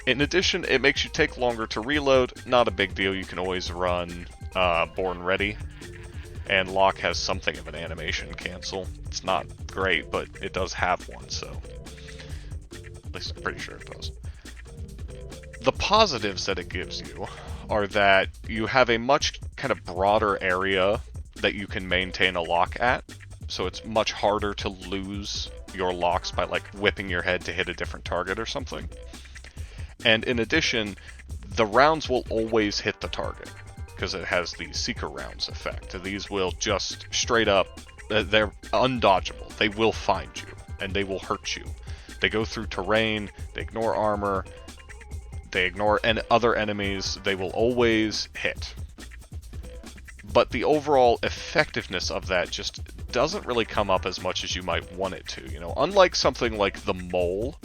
In addition, it makes you take longer to reload. Not a big deal, you can always run Born Ready, and Lock has something of an animation cancel. It's not great, but it does have one, so at least I'm pretty sure it does. The positives that it gives you are that you have a much kind of broader area that you can maintain a lock at, so it's much harder to lose your locks by like whipping your head to hit a different target or something. And in addition, the rounds will always hit the target because it has the Seeker rounds effect. These will just straight up, they're undodgeable. They will find you and they will hurt you. They go through terrain, they ignore armor, they ignore other enemies, they will always hit. But the overall effectiveness of that just doesn't really come up as much as you might want it to. You know, unlike something like the Mole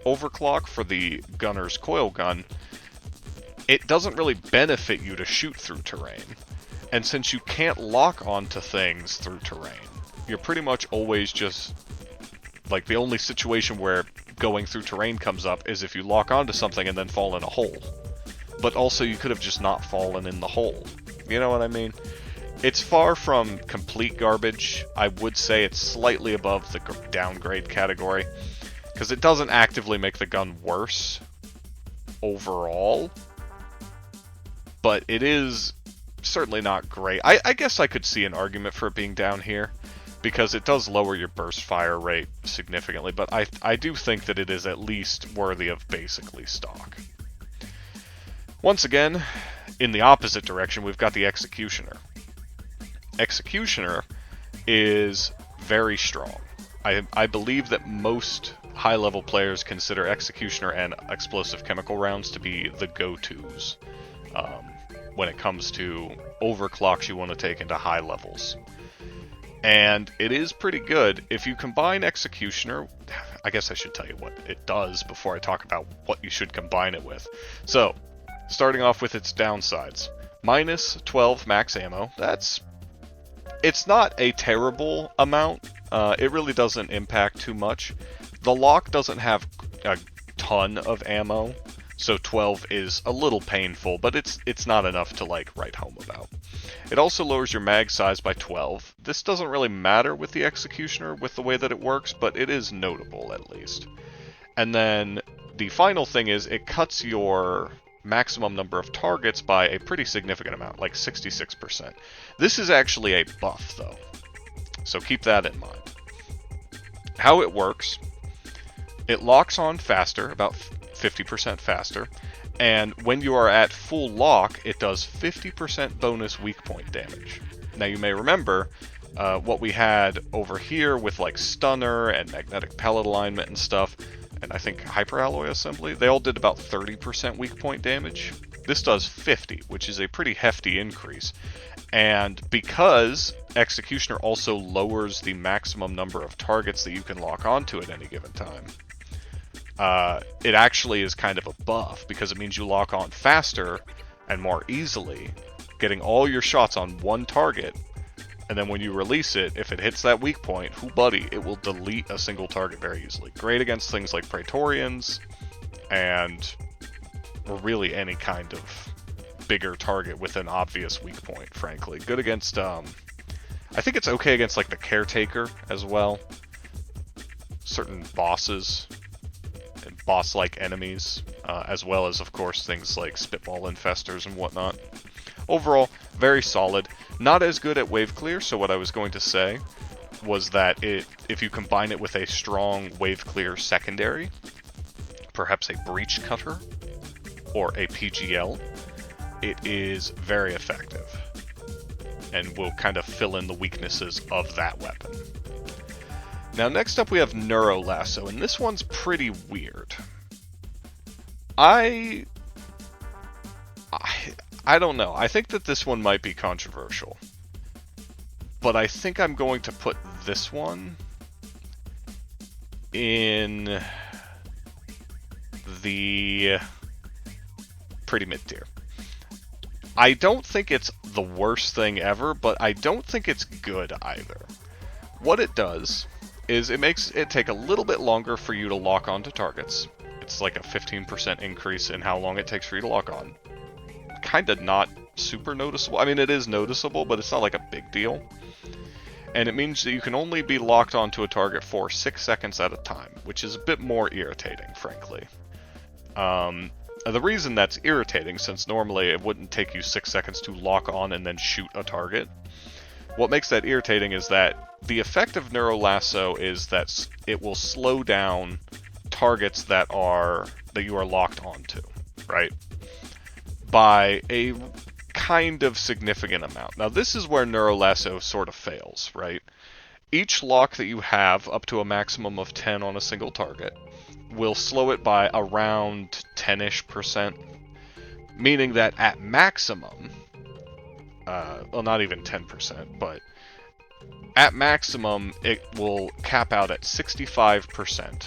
overclock for the Gunner's Coil Gun, it doesn't really benefit you to shoot through terrain. And since you can't lock onto things through terrain, you're pretty much always just, like, the only situation where going through terrain comes up is if you lock onto something and then fall in a hole. But also you could have just not fallen in the hole. You know what I mean? It's far from complete garbage. I would say it's slightly above the downgrade category, because it doesn't actively make the gun worse overall, but it is certainly not great. I guess I could see an argument for it being down here, because it does lower your burst fire rate significantly, but I do think that it is at least worthy of basically stock. Once again, in the opposite direction, we've got the Executioner. Executioner is very strong. I believe that most high-level players consider Executioner and Explosive Chemical rounds to be the go-tos when it comes to overclocks you want to take into high levels. And it is pretty good. If you combine Executioner, I guess I should tell you what it does before I talk about what you should combine it with. So, starting off with its downsides. Minus 12 max ammo. It's not a terrible amount. It really doesn't impact too much. The lock doesn't have a ton of ammo, so 12 is a little painful, but it's not enough to like write home about. It also lowers your mag size by 12. This doesn't really matter with the Executioner with the way that it works, but it is notable at least. And then the final thing is it cuts your maximum number of targets by a pretty significant amount, like 66%. This is actually a buff though, so keep that in mind. How it works: it locks on faster, about 50% faster, and when you are at full lock, it does 50% bonus weak point damage. Now you may remember what we had over here with like Stunner and Magnetic Pellet Alignment and stuff, and I think Hyperalloy Assembly, they all did about 30% weak point damage. This does 50, which is a pretty hefty increase. And because Executioner also lowers the maximum number of targets that you can lock onto at any given time, it actually is kind of a buff, because it means you lock on faster and more easily, getting all your shots on one target, and then when you release it, if it hits that weak point, whoo buddy, it will delete a single target very easily. Great against things like Praetorians, and really any kind of bigger target with an obvious weak point, frankly. Good against, I think it's okay against like the Caretaker as well. Certain bosses and boss-like enemies, as well as, of course, things like Spitball Infestors and whatnot. Overall, very solid. Not as good at wave clear, so what I was going to say was that if you combine it with a strong wave clear secondary, perhaps a Breach Cutter or a PGL, it is very effective and will kind of fill in the weaknesses of that weapon. Now next up we have Neuro Lasso, and this one's pretty weird. I don't know. I think that this one might be controversial. But I think I'm going to put this one in the pretty mid-tier. I don't think it's the worst thing ever, but I don't think it's good either. What it does is it makes it take a little bit longer for you to lock onto targets. It's like a 15% increase in how long it takes for you to lock on. Kind of not super noticeable. I mean, it is noticeable, but it's not like a big deal. And it means that you can only be locked onto a target for 6 seconds at a time, which is a bit more irritating, frankly. The reason that's irritating, since normally it wouldn't take you 6 seconds to lock on and then shoot a target, what makes that irritating is that the effect of Neuro Lasso is that it will slow down targets that you are locked onto, right? By a kind of significant amount. Now this is where Neuro Lasso sort of fails, right? Each lock that you have, up to a maximum of 10 on a single target, will slow it by around 10-ish%, meaning that at maximum, well, not even 10%, but at maximum it will cap out at 65%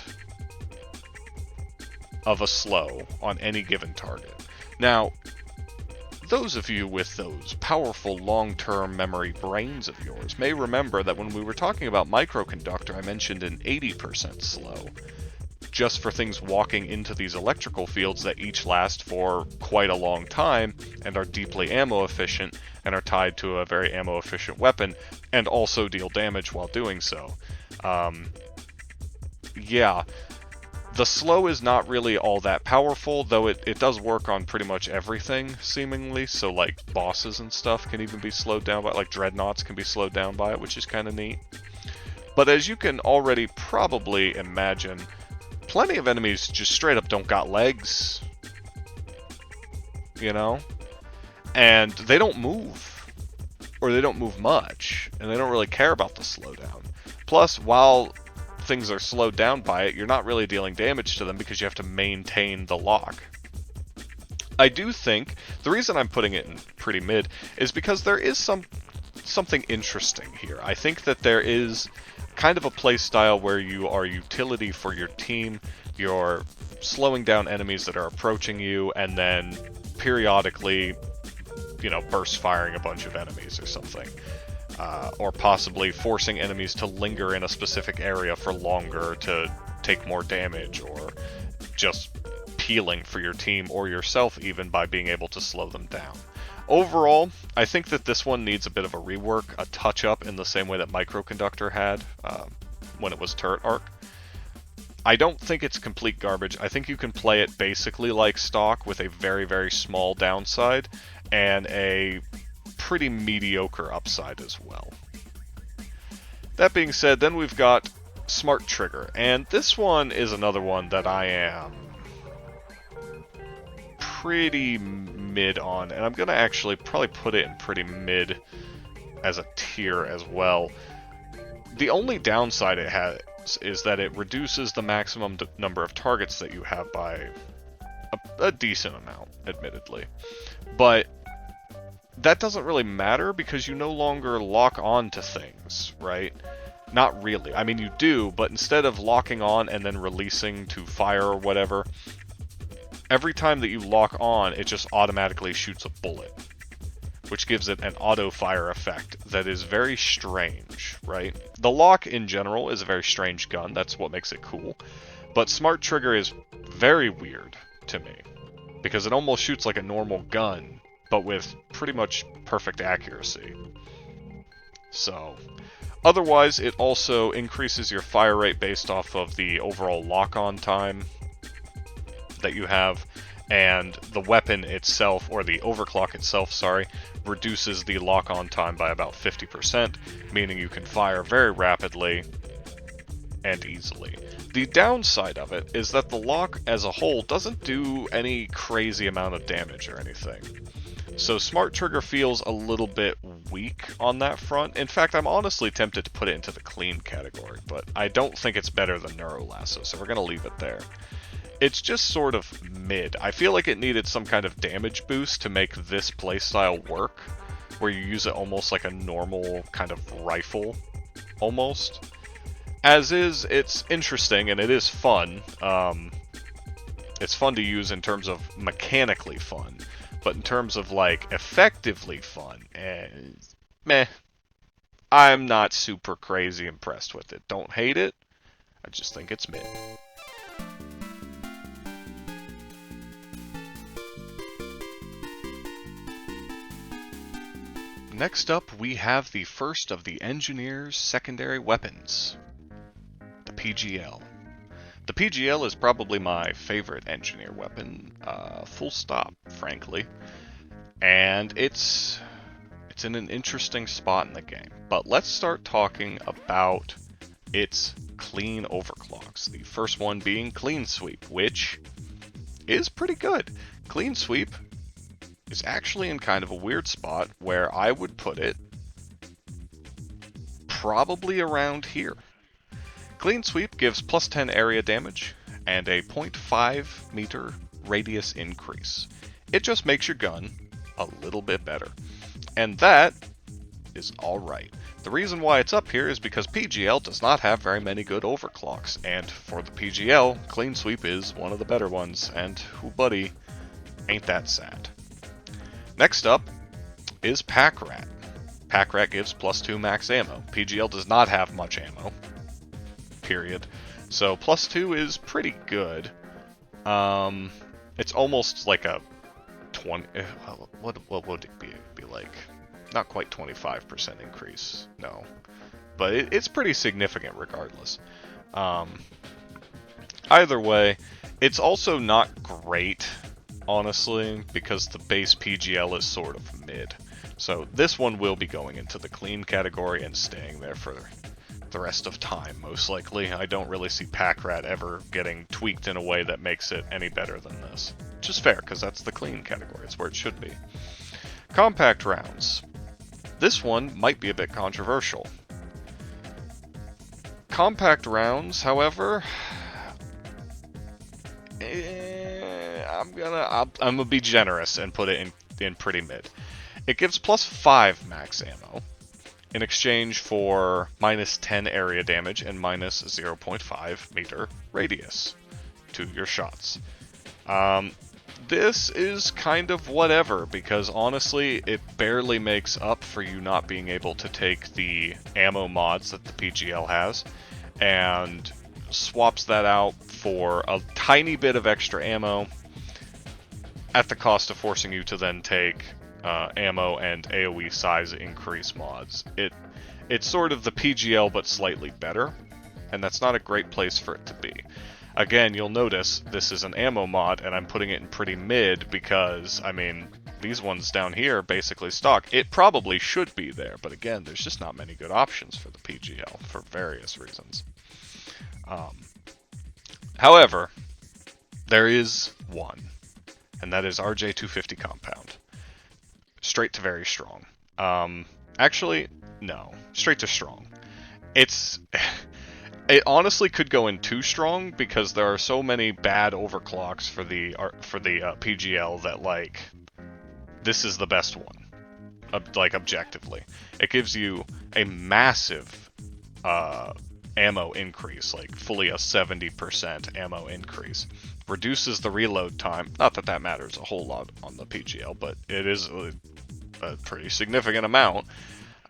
of a slow on any given target. Now, those of you with those powerful long-term memory brains of yours may remember that when we were talking about microconductor, I mentioned an 80% slow, just for things walking into these electrical fields that each last for quite a long time and are deeply ammo efficient and are tied to a very ammo efficient weapon and also deal damage while doing so. Yeah. The slow is not really all that powerful, though it does work on pretty much everything, seemingly. So, like, bosses and stuff can even be slowed down by it. Like, dreadnoughts can be slowed down by it, which is kind of neat. But as you can already probably imagine, plenty of enemies just straight up don't got legs. You know? And they don't move. Or they don't move much. And they don't really care about the slowdown. Plus, while things are slowed down by it, you're not really dealing damage to them because you have to maintain the lock. I do think the reason I'm putting it in pretty mid is because there is something interesting here. I think that there is kind of a play style where you are utility for your team, you're slowing down enemies that are approaching you, and then periodically, you know, burst firing a bunch of enemies or something. Or possibly forcing enemies to linger in a specific area for longer to take more damage, or just peeling for your team or yourself even by being able to slow them down. Overall, I think that this one needs a bit of a rework, a touch-up in the same way that Microconductor had when it was Turret Arc. I don't think it's complete garbage. I think you can play it basically like stock with a very, very small downside and a pretty mediocre upside as well. That being said, then we've got Smart Trigger, and this one is another one that I am pretty mid on, and I'm going to actually probably put it in pretty mid as a tier as well. The only downside it has is that it reduces the maximum number of targets that you have by a decent amount, admittedly. But that doesn't really matter because you no longer lock on to things, right? Not really. I mean, you do, but instead of locking on and then releasing to fire or whatever, every time that you lock on, it just automatically shoots a bullet, which gives it an auto-fire effect that is very strange, right? The lock, in general, is a very strange gun. That's what makes it cool. But Smart Trigger is very weird to me, because it almost shoots like a normal gun, but with pretty much perfect accuracy. So, otherwise, it also increases your fire rate based off of the overall lock-on time that you have, and the weapon itself, or the overclock itself, sorry, reduces the lock-on time by about 50%, meaning you can fire very rapidly and easily. The downside of it is that the lock as a whole doesn't do any crazy amount of damage or anything. So Smart Trigger feels a little bit weak on that front. In fact, I'm honestly tempted to put it into the clean category, but I don't think it's better than Neuro Lasso, so we're going to leave it there. It's just sort of mid. I feel like it needed some kind of damage boost to make this playstyle work, where you use it almost like a normal kind of rifle, almost. As is, it's interesting and it is fun. It's fun to use in terms of mechanically fun, but in terms of like effectively fun, meh. I'm not super crazy impressed with it. Don't hate it, I just think it's mid. Next up, we have the first of the Engineer's secondary weapons, the PGL. The PGL is probably my favorite Engineer weapon, full stop, frankly. And it's in an interesting spot in the game. But let's start talking about its clean overclocks. The first one being Clean Sweep, which is pretty good. Clean Sweep is actually in kind of a weird spot where I would put it probably around here. Clean Sweep gives plus 10 area damage and a 0.5 meter radius increase. It just makes your gun a little bit better. And that is alright. The reason why it's up here is because PGL does not have very many good overclocks, and for the PGL, Clean Sweep is one of the better ones, and whoo buddy, ain't that sad. Next up is Pack Rat. Pack Rat gives plus 2 max ammo. PGL does not have much ammo, period. So plus 2 is pretty good. It's almost like a 20... What would it be like? Not quite 25% increase, no. But it's pretty significant regardless. Either way, it's also not great, honestly, because the base PGL is sort of mid. So this one will be going into the clean category and staying there for the rest of time, most likely. I don't really see Pack Rat ever getting tweaked in a way that makes it any better than this. Which is fair, because that's the clean category. It's where it should be. Compact rounds. This one might be a bit controversial. Compact rounds, however, I'm gonna be generous and put it in pretty mid. It gives plus 5 max ammo in exchange for minus 10 area damage and minus 0.5 meter radius to your shots. This is kind of whatever, because honestly, it barely makes up for you not being able to take the ammo mods that the PGL has, and swaps that out for a tiny bit of extra ammo at the cost of forcing you to then take ammo and AoE size increase mods. It's sort of the PGL but slightly better, and that's not a great place for it to be. Again, you'll notice this is an ammo mod, and I'm putting it in pretty mid because, I mean, these ones down here basically stock. It probably should be there, but again, there's just not many good options for the PGL for various reasons. However, there is one, and that is RJ250 Compound. Straight to very strong. Actually, no. Straight to strong. It honestly could go in too strong because there are so many bad overclocks for the PGL that, like, this is the best one, like, objectively. It gives you a massive ammo increase, like fully a 70% ammo increase. Reduces the reload time. Not that that matters a whole lot on the PGL, but it is a pretty significant amount.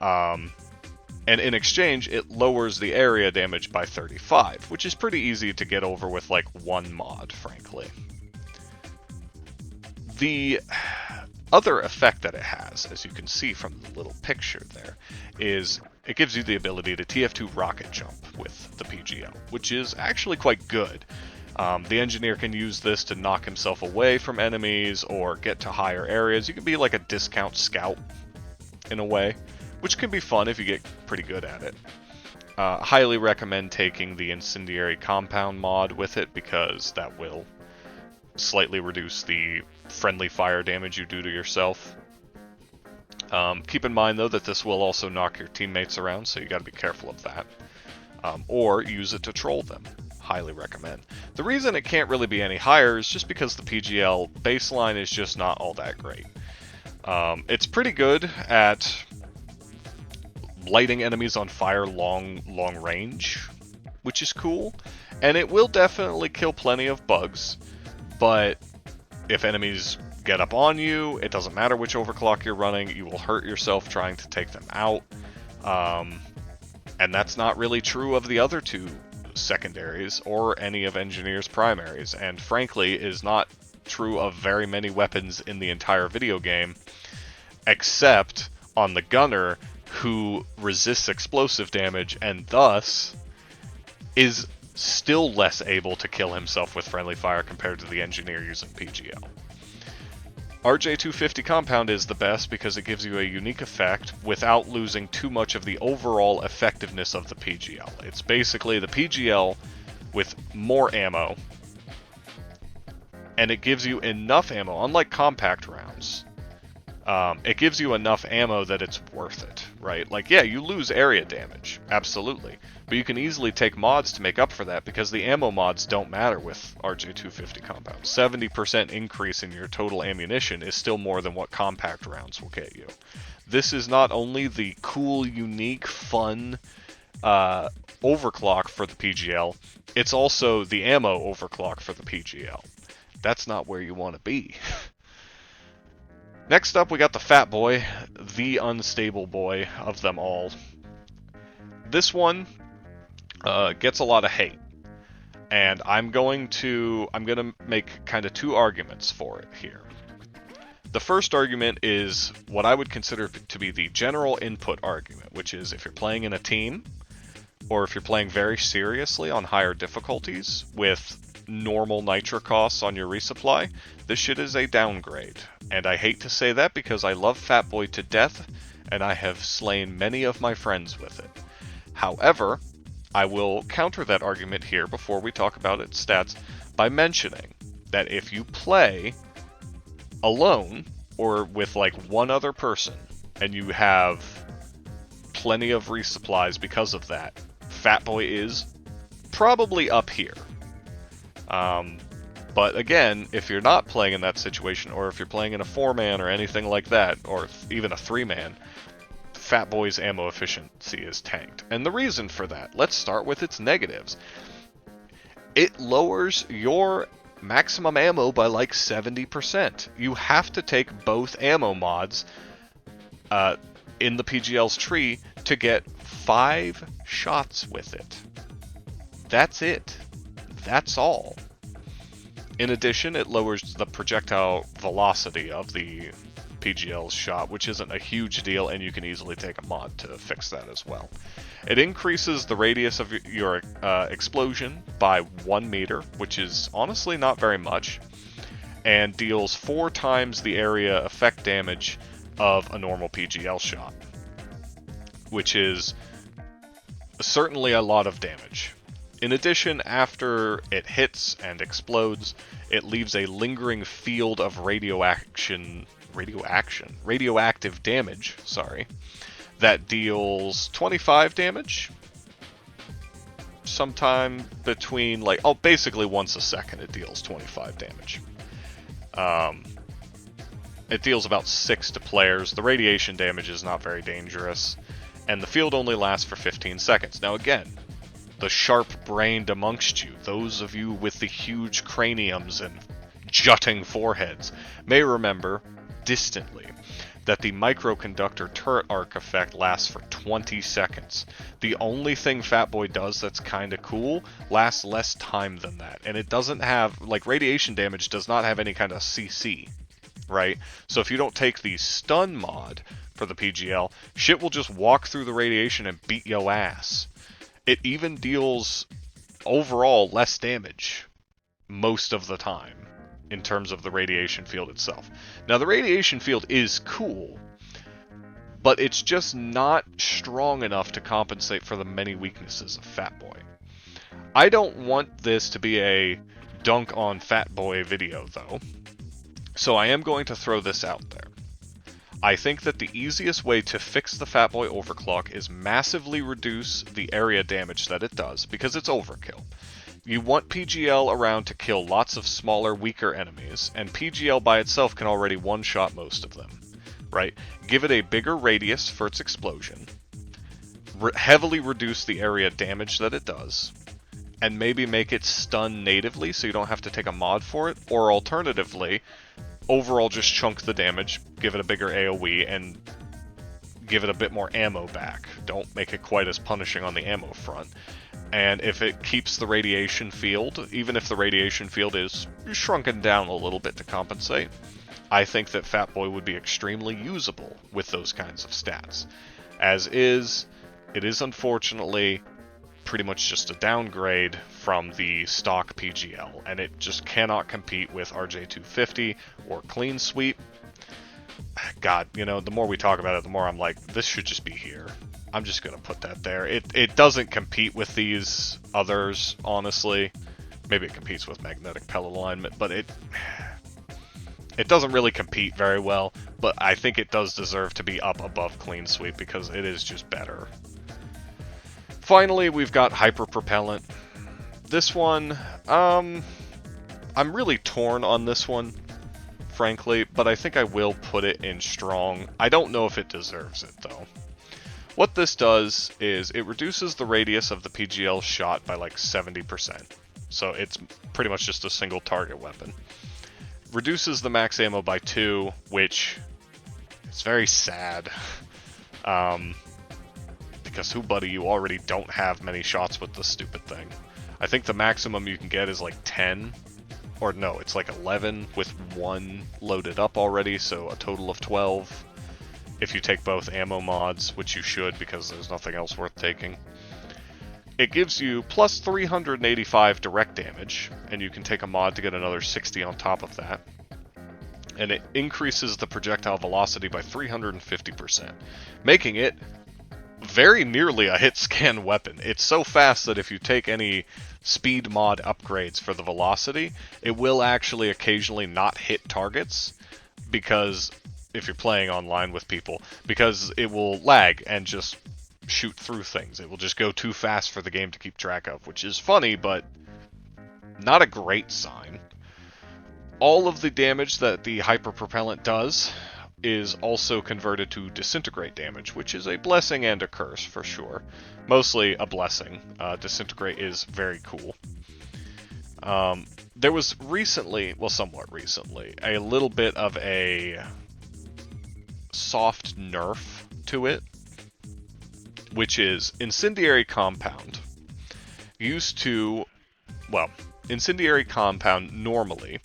And in exchange, it lowers the area damage by 35, which is pretty easy to get over with, like, one mod, frankly. The other effect that it has, as you can see from the little picture there, is it gives you the ability to TF2 rocket jump with the PGL, which is actually quite good. The engineer can use this to knock himself away from enemies or get to higher areas. You can be like a discount scout, in a way, which can be fun if you get pretty good at it. Highly recommend taking the Incendiary Compound mod with it, because that will slightly reduce the friendly fire damage you do to yourself Keep in mind, though, that this will also knock your teammates around, so you got to be careful of that. Or use it to troll them. Highly recommend. The reason it can't really be any higher is just because the PGL baseline is just not all that great. It's pretty good at lighting enemies on fire long range, which is cool, and it will definitely kill plenty of bugs, but if enemies get up on you, it doesn't matter which overclock you're running, you will hurt yourself trying to take them out, and that's not really true of the other two secondaries or any of Engineer's primaries, and frankly is not true of very many weapons in the entire video game, except on the Gunner, who resists explosive damage and thus is still less able to kill himself with friendly fire compared to the Engineer using PGL. RJ250 Compound is the best because it gives you a unique effect without losing too much of the overall effectiveness of the PGL. It's basically the PGL with more ammo, and it gives you enough ammo, unlike compact rounds. It gives you enough ammo that it's worth it, right? Like, yeah, you lose area damage, absolutely. But you can easily take mods to make up for that because the ammo mods don't matter with RJ250 Compound. 70% increase in your total ammunition is still more than what compact rounds will get you. This is not only the cool, unique, fun overclock for the PGL, it's also the ammo overclock for the PGL. That's not where you want to be. Next up, we got the Fat Boy, the unstable boy of them all. This one gets a lot of hate, and I'm gonna make kind of two arguments for it here. The first argument is what I would consider to be the general input argument, which is if you're playing in a team, or if you're playing very seriously on higher difficulties with normal nitro costs on your resupply, this shit is a downgrade. And I hate to say that because I love Fat Boy to death, and I have slain many of my friends with it. However, I will counter that argument here before we talk about its stats by mentioning that if you play alone or with like one other person and you have plenty of resupplies because of that, Fat Boy is probably up here. But again, if you're not playing in that situation, or if you're playing in a 4-man or anything like that, or even a 3-man, Fat Boy's ammo efficiency is tanked. And the reason for that, let's start with its negatives. It lowers your maximum ammo by like 70%. You have to take both ammo mods in the PGL's tree to get 5 shots with it. That's it. That's all. In addition, it lowers the projectile velocity of the PGL's shot, which isn't a huge deal, and you can easily take a mod to fix that as well. It increases the radius of your explosion by 1 meter, which is honestly not very much, and deals 4 times the area effect damage of a normal PGL shot, which is certainly a lot of damage. In addition, after it hits and explodes, it leaves a lingering field of radioactive damage, that deals 25 damage, sometime between, basically once a second it deals 25 damage. It deals about 6 to players. The radiation damage is not very dangerous, and the field only lasts for 15 seconds. Now again, the sharp-brained amongst you, those of you with the huge craniums and jutting foreheads, may remember, distantly, that the microconductor turret arc effect lasts for 20 seconds. The only thing Fat Boy does that's kinda cool lasts less time than that, and it doesn't have, radiation damage does not have any kind of CC, right? So if you don't take the stun mod for the PGL, shit will just walk through the radiation and beat yo ass. It even deals overall less damage most of the time in terms of the radiation field itself. Now the radiation field is cool, but it's just not strong enough to compensate for the many weaknesses of Fat Boy. I don't want this to be a dunk on Fat Boy video though, so I am going to throw this out there. I think that the easiest way to fix the Fatboy overclock is massively reduce the area damage that it does, because it's overkill. You want PGL around to kill lots of smaller, weaker enemies, and PGL by itself can already one-shot most of them, right? Give it a bigger radius for its explosion, heavily reduce the area damage that it does, and maybe make it stun natively so you don't have to take a mod for it, or alternatively, overall just chunk the damage, give it a bigger AoE, and give it a bit more ammo back. Don't make it quite as punishing on the ammo front. And if it keeps the radiation field, even if the radiation field is shrunken down a little bit to compensate, I think that Fatboy would be extremely usable with those kinds of stats. As is, it is unfortunately pretty much just a downgrade from the stock PGL, and it just cannot compete with RJ250 or Clean Sweep. God, you know, the more we talk about it, the more I'm like, this should just be here. I'm just going to put that there. It doesn't compete with these others, honestly. Maybe it competes with magnetic pellet alignment, but it doesn't really compete very well. But I think it does deserve to be up above Clean Sweep because it is just better. Finally, we've got Hyper Propellant. This one, I'm really torn on this one, frankly, but I think I will put it in strong. I don't know if it deserves it, though. What this does is it reduces the radius of the PGL shot by like 70%. So it's pretty much just a single target weapon. Reduces the max ammo by 2, which is very sad. Because who buddy, you already don't have many shots with this stupid thing. I think the maximum you can get is like 10. Or no, it's like 11 with 1 loaded up already, so a total of 12. If you take both ammo mods, which you should because there's nothing else worth taking. It gives you plus 385 direct damage, and you can take a mod to get another 60 on top of that. And it increases the projectile velocity by 350%, making it very nearly a hit scan weapon. It's so fast that if you take any speed mod upgrades for the velocity, it will actually occasionally not hit targets, because if you're playing online with people, because it will lag and just shoot through things. It will just go too fast for the game to keep track of, which is funny, but not a great sign. All of the damage that the Hyper Propellant does is also converted to disintegrate damage, which is a blessing and a curse for sure. Mostly a blessing. Disintegrate is very cool. There was recently, well, somewhat recently, a little bit of a soft nerf to it, which is Incendiary Compound. Incendiary Compound normally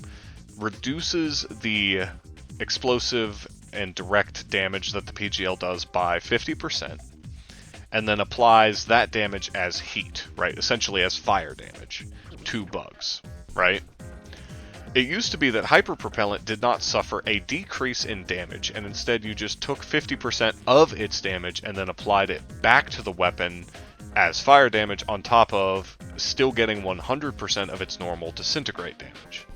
reduces the explosive and direct damage that the PGL does by 50%, and then applies that damage as heat, right? Essentially as fire damage to bugs, right? It used to be that Hyper Propellant did not suffer a decrease in damage, and instead you just took 50% of its damage and then applied it back to the weapon as fire damage on top of still getting 100% of its normal disintegrate damage.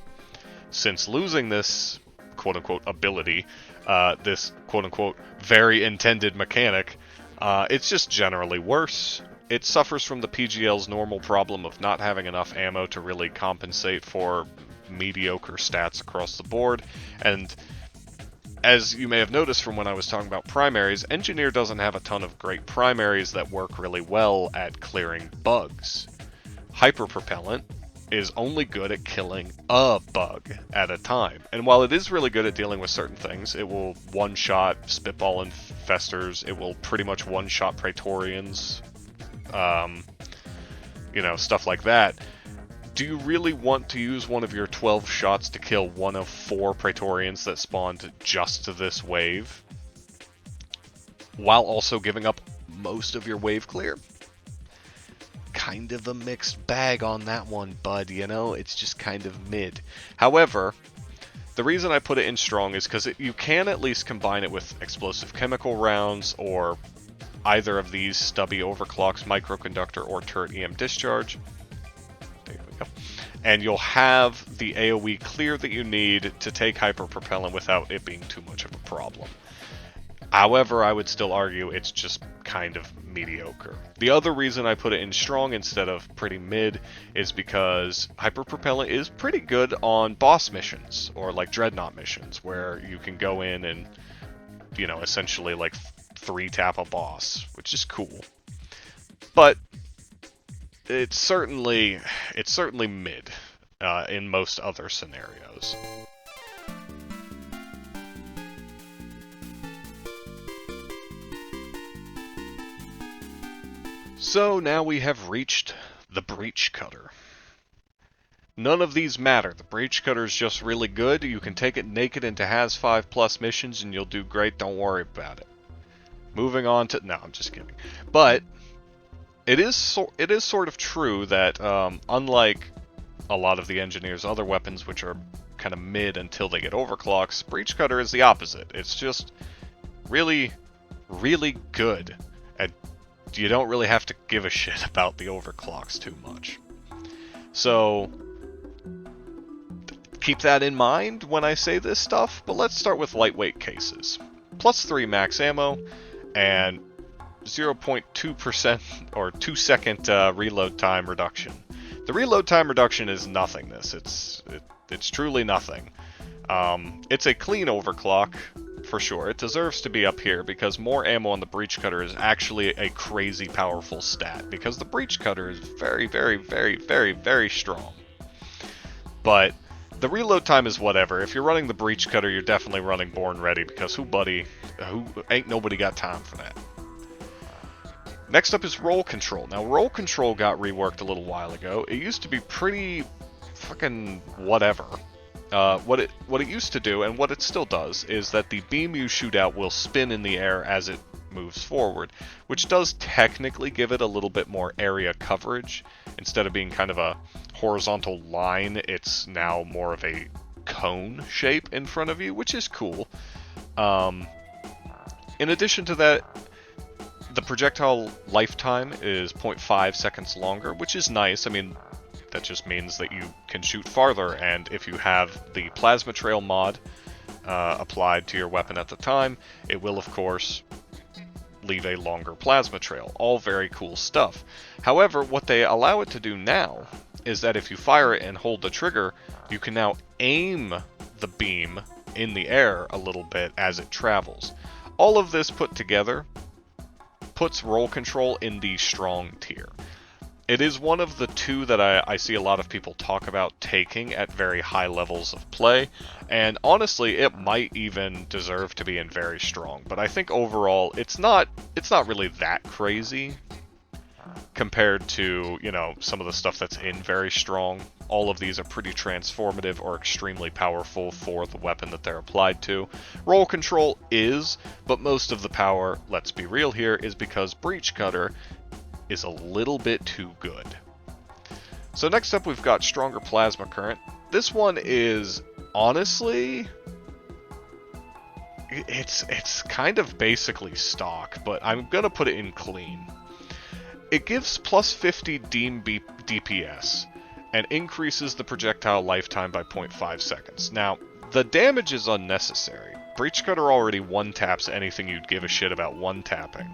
Since losing this quote-unquote ability, this quote-unquote very intended mechanic, it's just generally worse. It suffers from the PGL's normal problem of not having enough ammo to really compensate for mediocre stats across the board, and as you may have noticed from when I was talking about primaries, Engineer doesn't have a ton of great primaries that work really well at clearing bugs. Hyper Propellant is only good at killing a bug at a time, and while it is really good at dealing with certain things, it will one-shot Spitball Infestors, it will pretty much one-shot Praetorians, stuff like that. Do you really want to use one of your 12 shots to kill one of 4 Praetorians that spawned just to this wave, while also giving up most of your wave clear? Kind of a mixed bag on that one, bud, you know? It's just kind of mid. However, the reason I put it in strong is because you can at least combine it with explosive chemical rounds, or either of these Stubby Overclocks, Microconductor, or Turret EM Discharge. There we go. And you'll have the AoE clear that you need to take Hyper Propellant without it being too much of a problem. However, I would still argue it's just kind of mediocre. The other reason I put it in strong instead of pretty mid is because hyperpropellant is pretty good on boss missions, or like dreadnought missions, where you can go in and, you know, essentially like 3-tap a boss, which is cool. But it's certainly mid in most other scenarios. So now we have reached the Breach Cutter. None of these matter. The Breach Cutter is just really good. You can take it naked into Has 5+ missions and you'll do great. Don't worry about it. Moving on to... No, I'm just kidding. But it is sort of true that unlike a lot of the Engineer's other weapons, which are kind of mid until they get overclocks, Breach Cutter is the opposite. It's just really, really good. And you don't really have to give a shit about the overclocks too much. So keep that in mind when I say this stuff, but let's start with lightweight cases. +3 max ammo, and 0.2% or 2-second reload time reduction. The reload time reduction is nothingness. It's truly nothing. It's a clean overclock, for sure. It deserves to be up here because more ammo on the Breach Cutter is actually a crazy powerful stat, because the Breach Cutter is very, very, very, very, very strong. But the reload time is whatever. If you're running the Breach Cutter, you're definitely running Born Ready, because who ain't nobody got time for that. Next up is roll control. Now, roll control got reworked a little while ago. It used to be pretty fucking whatever. What it used to do, and what it still does, is that the beam you shoot out will spin in the air as it moves forward, which does technically give it a little bit more area coverage. Instead of being kind of a horizontal line, it's now more of a cone shape in front of you, which is cool. In addition to that, the projectile lifetime is 0.5 seconds longer, which is nice. I mean, that just means that you can shoot farther, and if you have the plasma trail mod applied to your weapon at the time, it will of course leave a longer plasma trail. All very cool stuff. However, what they allow it to do now is that if you fire it and hold the trigger, you can now aim the beam in the air a little bit as it travels. All of this put together puts roll control in the strong tier. It is one of the two that I see a lot of people talk about taking at very high levels of play, and honestly, it might even deserve to be in very strong. But I think overall, it's not really that crazy compared to, you know, some of the stuff that's in very strong. All of these are pretty transformative or extremely powerful for the weapon that they're applied to. Roll control is, but most of the power, let's be real here, is because Breach Cutter is a little bit too good. So next up we've got stronger plasma current. This one is honestly, it's kind of basically stock, but I'm gonna put it in clean. It gives plus 50 Deem DPS and increases the projectile lifetime by 0.5 seconds. Now, the damage is unnecessary. Breach Cutter already one-taps anything you'd give a shit about one-tapping.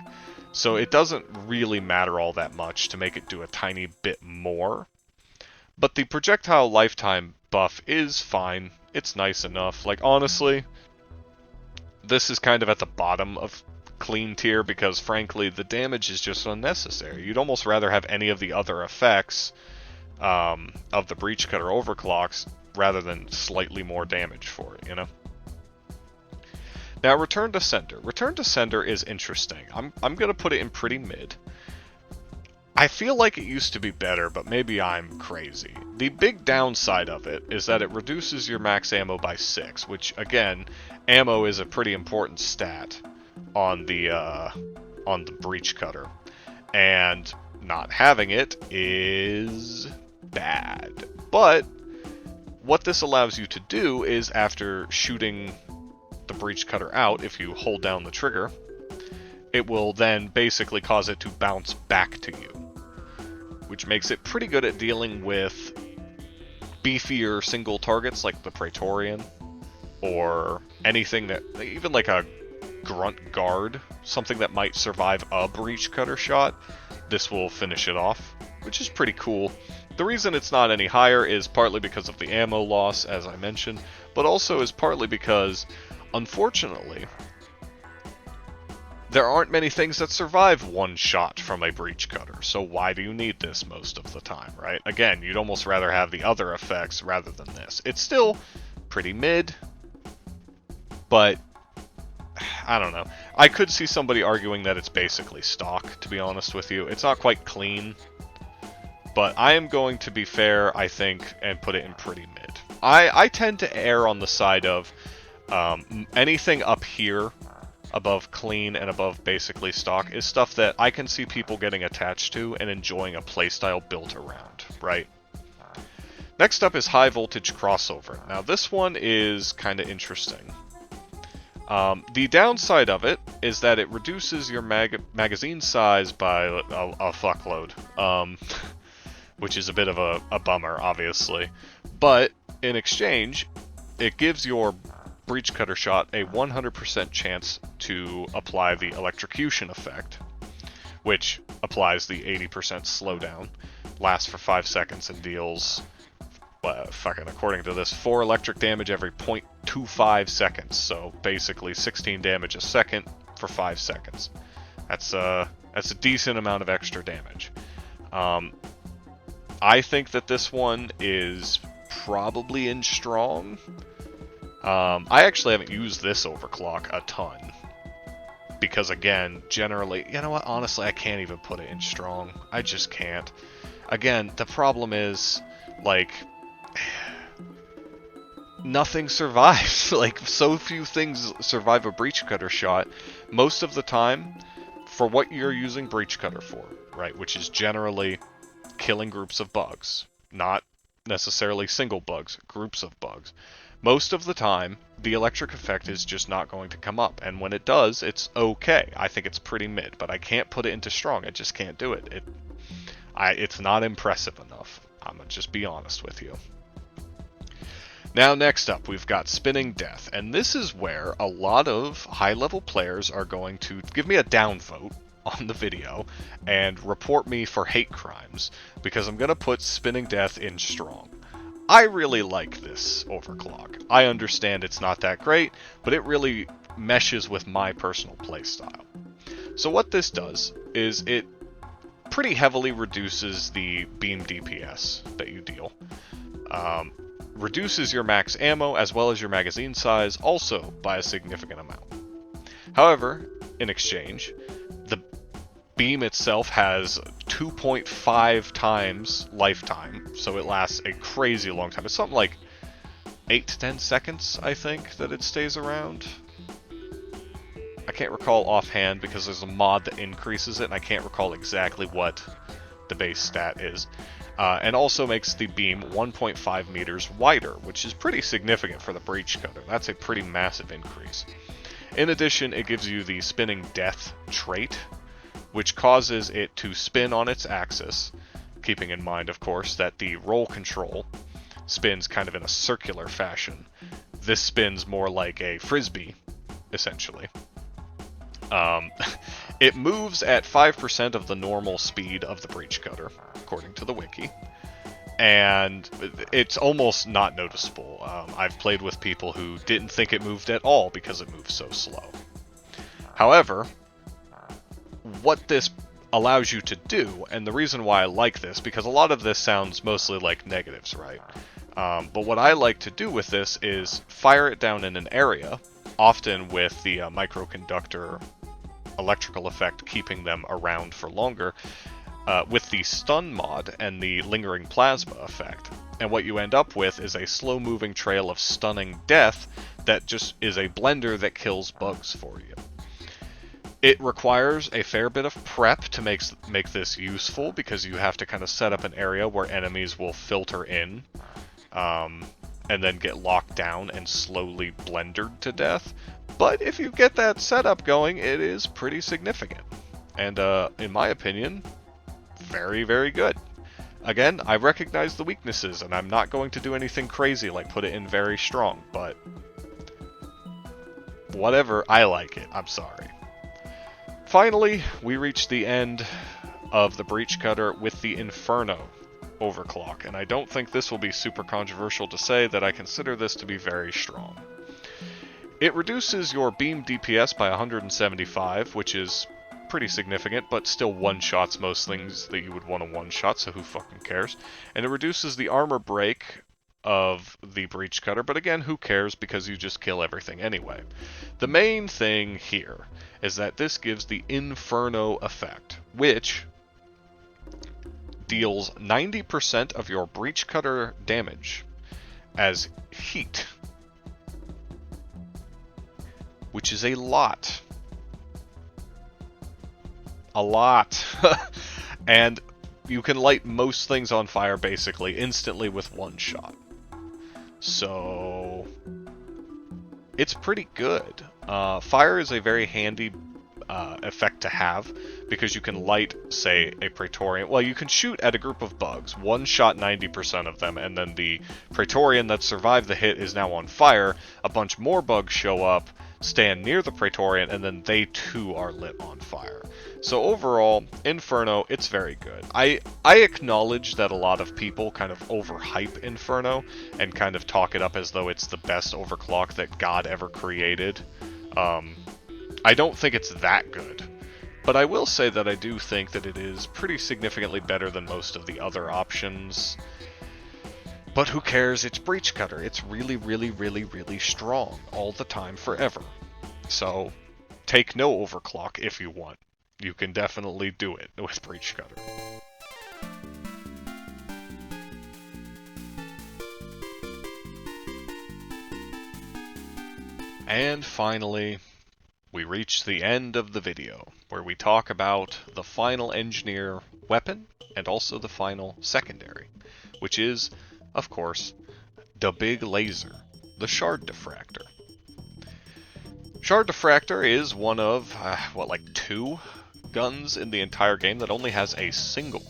So it doesn't really matter all that much to make it do a tiny bit more. But the projectile lifetime buff is fine. It's nice enough. Like, honestly, this is kind of at the bottom of clean tier because, frankly, the damage is just unnecessary. You'd almost rather have any of the other effects of the Breach Cutter overclocks rather than slightly more damage for it, you know? Now, Return to Sender. Return to Sender is interesting. I'm going to put it in pretty mid. I feel like it used to be better, but maybe I'm crazy. The big downside of it is that it reduces your max ammo by 6, which, again, ammo is a pretty important stat on the Breach Cutter. And not having it is bad. But what this allows you to do is, after shooting the Breach Cutter out, if you hold down the trigger, it will then basically cause it to bounce back to you, which makes it pretty good at dealing with beefier single targets like the Praetorian, or anything that, even like a grunt guard, something that might survive a breach cutter shot, this will finish it off, which is pretty cool. The reason it's not any higher is partly because of the ammo loss, as I mentioned, but also is partly because, unfortunately, there aren't many things that survive one shot from a breach cutter, so why do you need this most of the time, right? Again, you'd almost rather have the other effects rather than this. It's still pretty mid, but I don't know. I could see somebody arguing that it's basically stock, to be honest with you. It's not quite clean, but I am going to be fair, I think, and put it in pretty mid. I tend to err on the side of anything up here above clean and above basically stock is stuff that I can see people getting attached to and enjoying a playstyle built around, right? Next up is high voltage crossover. Now this one is kind of interesting. The downside of it is that it reduces your magazine size by a fuckload, which is a bit of a bummer, obviously. But in exchange, it gives your breach cutter shot a 100% chance to apply the electrocution effect, which applies the 80% slowdown, lasts for 5 seconds and deals, according to this, 4 electric damage every 0.25 seconds, so basically 16 damage a second for 5 seconds. That's a decent amount of extra damage. I think that this one is probably in strong. I actually haven't used this overclock a ton. Because again, generally, you know what, honestly, I can't even put it in strong. I just can't. Again, the problem is, like, nothing survives. Like, so few things survive a breach cutter shot. Most of the time, for what you're using breach cutter for, right, which is generally killing groups of bugs. Not necessarily single bugs, groups of bugs. Most of the time, the electric effect is just not going to come up, and when it does, it's okay. I think it's pretty mid, but I can't put it into strong. I just can't do it. It's not impressive enough. I'm gonna just be honest with you. Now, next up, we've got Spinning Death, and this is where a lot of high-level players are going to give me a downvote on the video and report me for hate crimes, because I'm gonna put Spinning Death in strong. I really like this overclock. I understand it's not that great, but it really meshes with my personal playstyle. So what this does is it pretty heavily reduces the beam DPS that you deal. Reduces your max ammo as well as your magazine size also by a significant amount. However, in exchange, the beam itself has 2.5 times lifetime, so it lasts a crazy long time. It's something like 8 to 10 seconds, I think, that it stays around. I can't recall offhand because there's a mod that increases it, and I can't recall exactly what the base stat is. And also makes the beam 1.5 meters wider, which is pretty significant for the breach cutter. That's a pretty massive increase. In addition, it gives you the Spinning Death trait, which causes it to spin on its axis, keeping in mind, of course, that the roll control spins kind of in a circular fashion. This spins more like a frisbee, essentially. It moves at 5% of the normal speed of the breach cutter, according to the wiki, and it's almost not noticeable. I've played with people who didn't think it moved at all because it moves so slow. However, what this allows you to do, and the reason why I like this, because a lot of this sounds mostly like negatives, right? But what I like to do with this is fire it down in an area, often with the microconductor electrical effect keeping them around for longer, with the stun mod and the lingering plasma effect. And what you end up with is a slow-moving trail of stunning death that just is a blender that kills bugs for you. It requires a fair bit of prep to make this useful, because you have to kind of set up an area where enemies will filter in, and then get locked down and slowly blendered to death. But if you get that setup going, it is pretty significant. And in my opinion, very, very good. Again, I recognize the weaknesses, and I'm not going to do anything crazy like put it in very strong, but whatever, I like it. I'm sorry. Finally, we reach the end of the Breach Cutter with the Inferno overclock, and I don't think this will be super controversial to say that I consider this to be very strong. It reduces your beam DPS by 175, which is pretty significant, but still one-shots most things that you would want to one-shot, so who fucking cares? And it reduces the armor break of the Breach Cutter, but again, who cares, because you just kill everything anyway. The main thing here is that this gives the Inferno effect, which deals 90% of your Breach Cutter damage as heat, which is a lot. A lot. And you can light most things on fire basically instantly with one shot. So it's pretty good. Fire is a very handy effect to have, because you can light, say, a Praetorian. Well, you can shoot at a group of bugs, one shot 90% of them, and then the Praetorian that survived the hit is now on fire. A bunch more bugs show up, stand near the Praetorian, and then they too are lit on fire. So overall, Inferno, it's very good. I acknowledge that a lot of people kind of overhype Inferno and kind of talk it up as though it's the best overclock that God ever created. I don't think it's that good, but I will say that I do think that it is pretty significantly better than most of the other options. But who cares? It's Breach Cutter. It's really, really, really, really strong all the time, forever. So take no overclock if you want. You can definitely do it with Breach Cutter. And finally, we reach the end of the video, where we talk about the final engineer weapon, and also the final secondary, which is, of course, the big laser, the Shard Diffractor. Shard Diffractor is one of, like 2 guns in the entire game that only has a single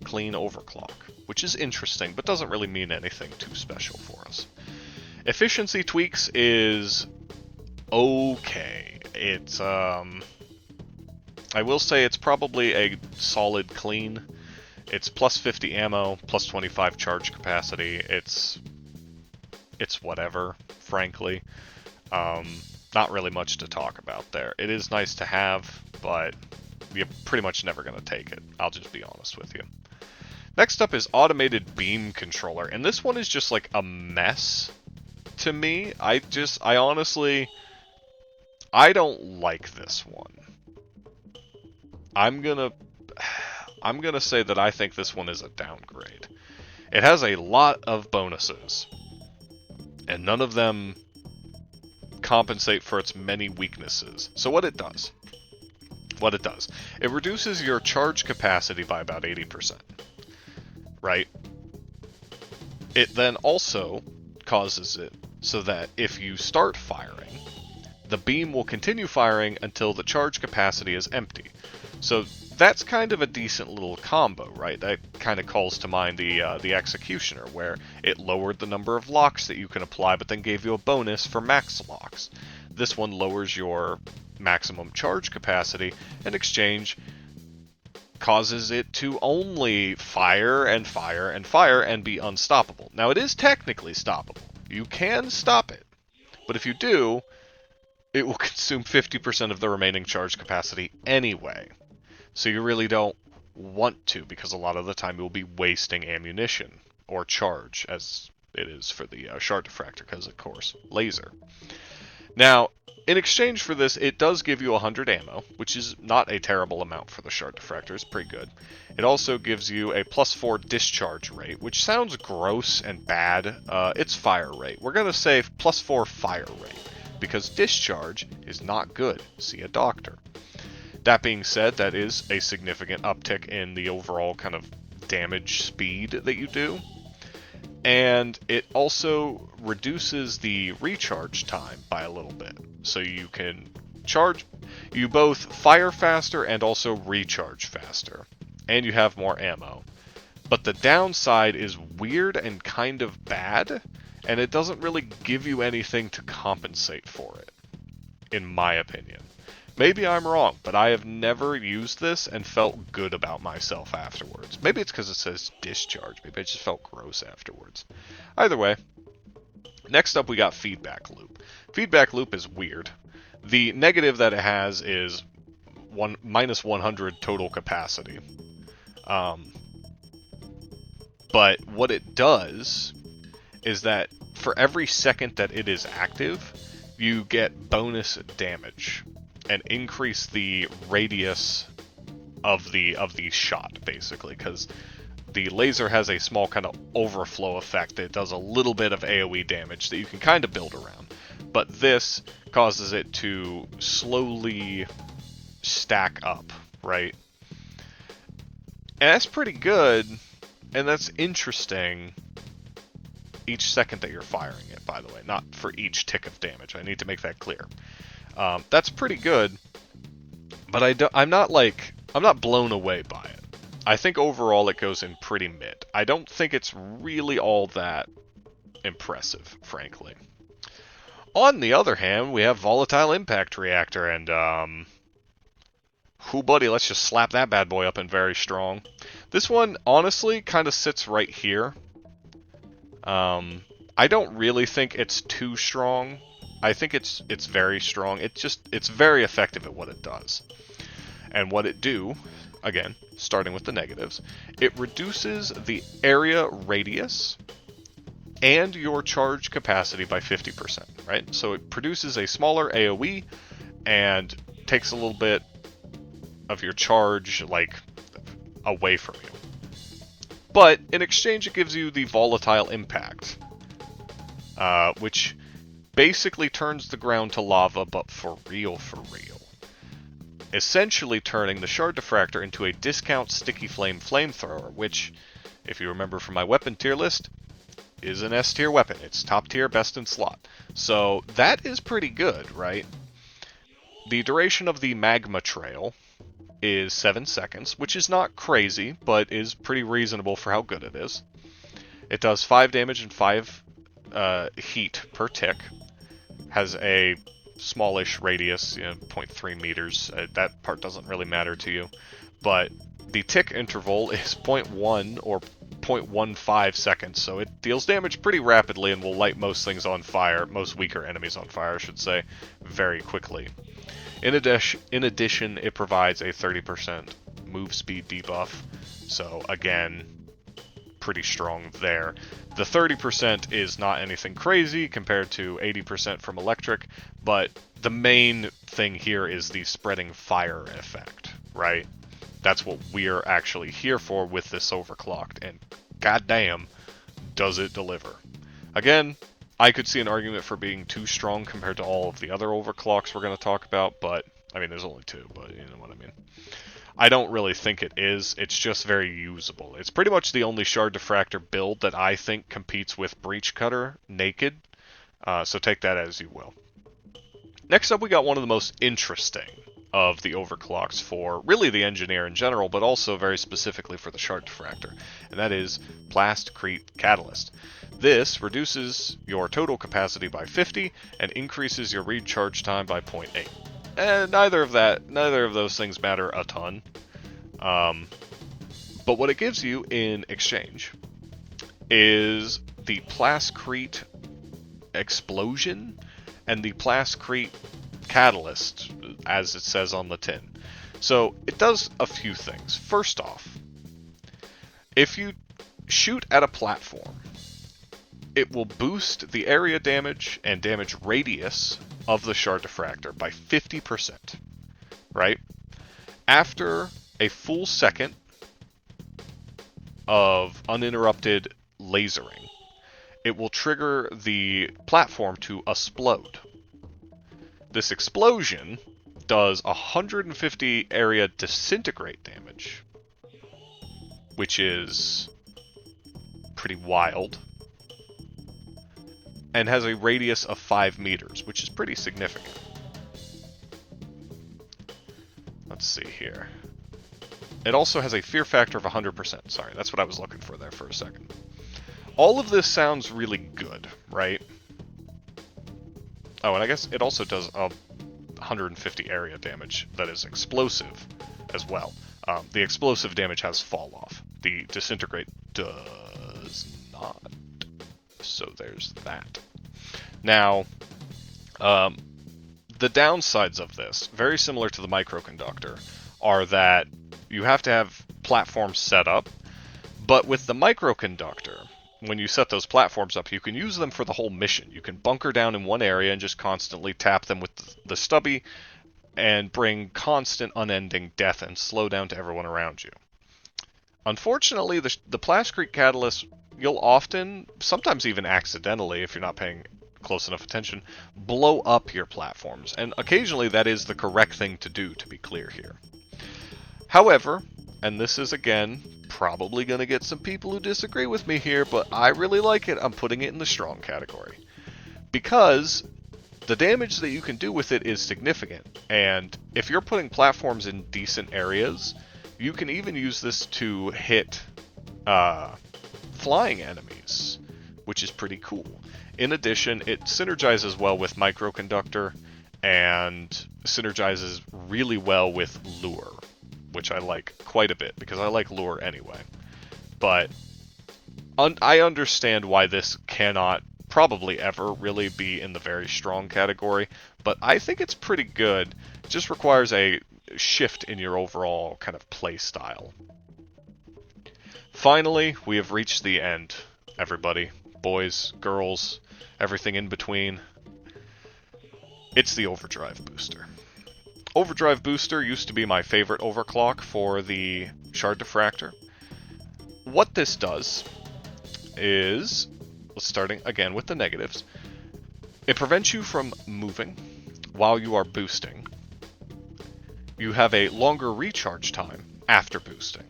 clean overclock, which is interesting, but doesn't really mean anything too special for us. Efficiency tweaks is okay. It's, I will say it's probably a solid clean. It's plus 50 ammo, plus 25 charge capacity. It's whatever, frankly. Not really much to talk about there. It is nice to have, but you're pretty much never going to take it. I'll just be honest with you. Next up is Automated Beam Controller, and this one is just like a mess to me. I honestly, I don't like this one. I'm gonna say that I think this one is a downgrade. It has a lot of bonuses, and none of them compensate for its many weaknesses. So what it does, it reduces your charge capacity by about 80%, right? It then also causes it so that if you start firing, the beam will continue firing until the charge capacity is empty. So that's kind of a decent little combo, right? That kind of calls to mind the Executioner, where it lowered the number of locks that you can apply, but then gave you a bonus for max locks. This one lowers your maximum charge capacity, in exchange causes it to only fire and fire and fire and be unstoppable. Now, it is technically stoppable. You can stop it, but if you do, it will consume 50% of the remaining charge capacity anyway. So you really don't want to, because a lot of the time you will be wasting ammunition, or charge, as it is for the Shard Diffractor, because, of course, laser. Now, in exchange for this, it does give you 100 ammo, which is not a terrible amount for the Shard Diffractor. It's pretty good. It also gives you a +4 discharge rate, which sounds gross and bad. It's fire rate. We're going to say +4 fire rate, because discharge is not good. See a doctor. That being said, that is a significant uptick in the overall kind of damage speed that you do. And it also reduces the recharge time by a little bit. So you can charge, you both fire faster and also recharge faster. And you have more ammo. But the downside is weird and kind of bad, and it doesn't really give you anything to compensate for it. in my opinion. Maybe I'm wrong, but I have never used this and felt good about myself afterwards. Maybe it's because it says discharge. Maybe I just felt gross afterwards. Either way, next up we got feedback loop. Feedback loop is weird. The negative that it has is minus 100 total capacity. But what it does is that for every second that it is active, you get bonus damage and increase the radius of the shot, basically, because the laser has a small kind of overflow effect that does a little bit of AoE damage that you can kind of build around. But this causes it to slowly stack up, right? And that's pretty good, and that's interesting each second that you're firing it, by the way, not for each tick of damage. I need to make that clear. That's pretty good, but I'm not blown away by it. I think overall it goes in pretty mid. I don't think it's really all that impressive, frankly. On the other hand, we have Volatile Impact Reactor, and whoo buddy, let's just slap that bad boy up in very strong. This one, honestly, kind of sits right here. I don't really think it's too strong. I think it's very strong. It's very effective at what it does. And what it do, again, starting with the negatives, it reduces the area radius and your charge capacity by 50%, right? So it produces a smaller AoE and takes a little bit of your charge, like, away from you. But in exchange, it gives you the Volatile Impact, which basically turns the ground to lava, but for real. Essentially turning the Shard Diffractor into a discount Sticky Flame Flamethrower, which, if you remember from my weapon tier list, is an S tier weapon. It's top tier, best in slot. So that is pretty good, right? The duration of the Magma Trail is 7 seconds, which is not crazy, but is pretty reasonable for how good it is. It does 5 damage and 5 heat per tick. Has a smallish radius, 0.3 meters. That part doesn't really matter to you. But the tick interval is 0.1 or 0.15 seconds, so it deals damage pretty rapidly and will light most things on fire, most weaker enemies on fire, I should say, very quickly. In addition, it provides a 30% move speed debuff, so again, pretty strong there. The 30% is not anything crazy compared to 80% from electric, but the main thing here is the spreading fire effect, right? That's what we're actually here for with this overclocked, and goddamn, does it deliver. Again, I could see an argument for being too strong compared to all of the other overclocks we're going to talk about, but, I mean, there's only 2, but you know what I mean. I don't really think it is. It's just very usable. It's pretty much the only Shard Diffractor build that I think competes with Breach Cutter naked, so take that as you will. Next up, we got one of the most interesting of the overclocks for really the engineer in general, but also very specifically for the Shard Diffractor, and that is Plastcrete Catalyst. This reduces your total capacity by 50 and increases your recharge time by 0.8. And neither of those things matter a ton. But what it gives you in exchange is the Plastcrete Explosion and the Plastcrete Catalyst, as it says on the tin. So it does a few things. First off, if you shoot at a platform, it will boost the area damage and damage radius of the Shard Diffractor by 50%, right? After a full second of uninterrupted lasering, it will trigger the platform to explode. This explosion does 150 area disintegrate damage, which is pretty wild, and has a radius of 5 meters, which is pretty significant. Let's see here. It also has a fear factor of 100%. Sorry, that's what I was looking for there for a second. All of this sounds really good, right? Oh, and I guess it also does a 150 area damage that is explosive as well. The explosive damage has fall off. The disintegrate does not. So there's that. Now, the downsides of this, very similar to the microconductor, are that you have to have platforms set up, but with the microconductor, when you set those platforms up, you can use them for the whole mission. You can bunker down in one area and just constantly tap them with the Stubby and bring constant unending death and slow down to everyone around you. Unfortunately, the Plascrete Catalyst, you'll often, sometimes even accidentally if you're not paying close enough attention, blow up your platforms, and occasionally that is the correct thing to do, to be clear here. However, and this is again probably going to get some people who disagree with me here, but I really like it. I'm putting it in the strong category because the damage that you can do with it is significant, and if you're putting platforms in decent areas, you can even use this to hit flying enemies, which is pretty cool. In addition, it synergizes well with microconductor and synergizes really well with lure, which I like quite a bit because I like lure anyway. But I understand why this cannot probably ever really be in the very strong category, but I think it's pretty good. It just requires a shift in your overall kind of play style. Finally, we have reached the end, everybody. Boys, girls, everything in between. It's the Overdrive Booster. Overdrive Booster used to be my favorite overclock for the Shard Diffractor. What this does is, starting again with the negatives, it prevents you from moving while you are boosting. You have a longer recharge time after boosting.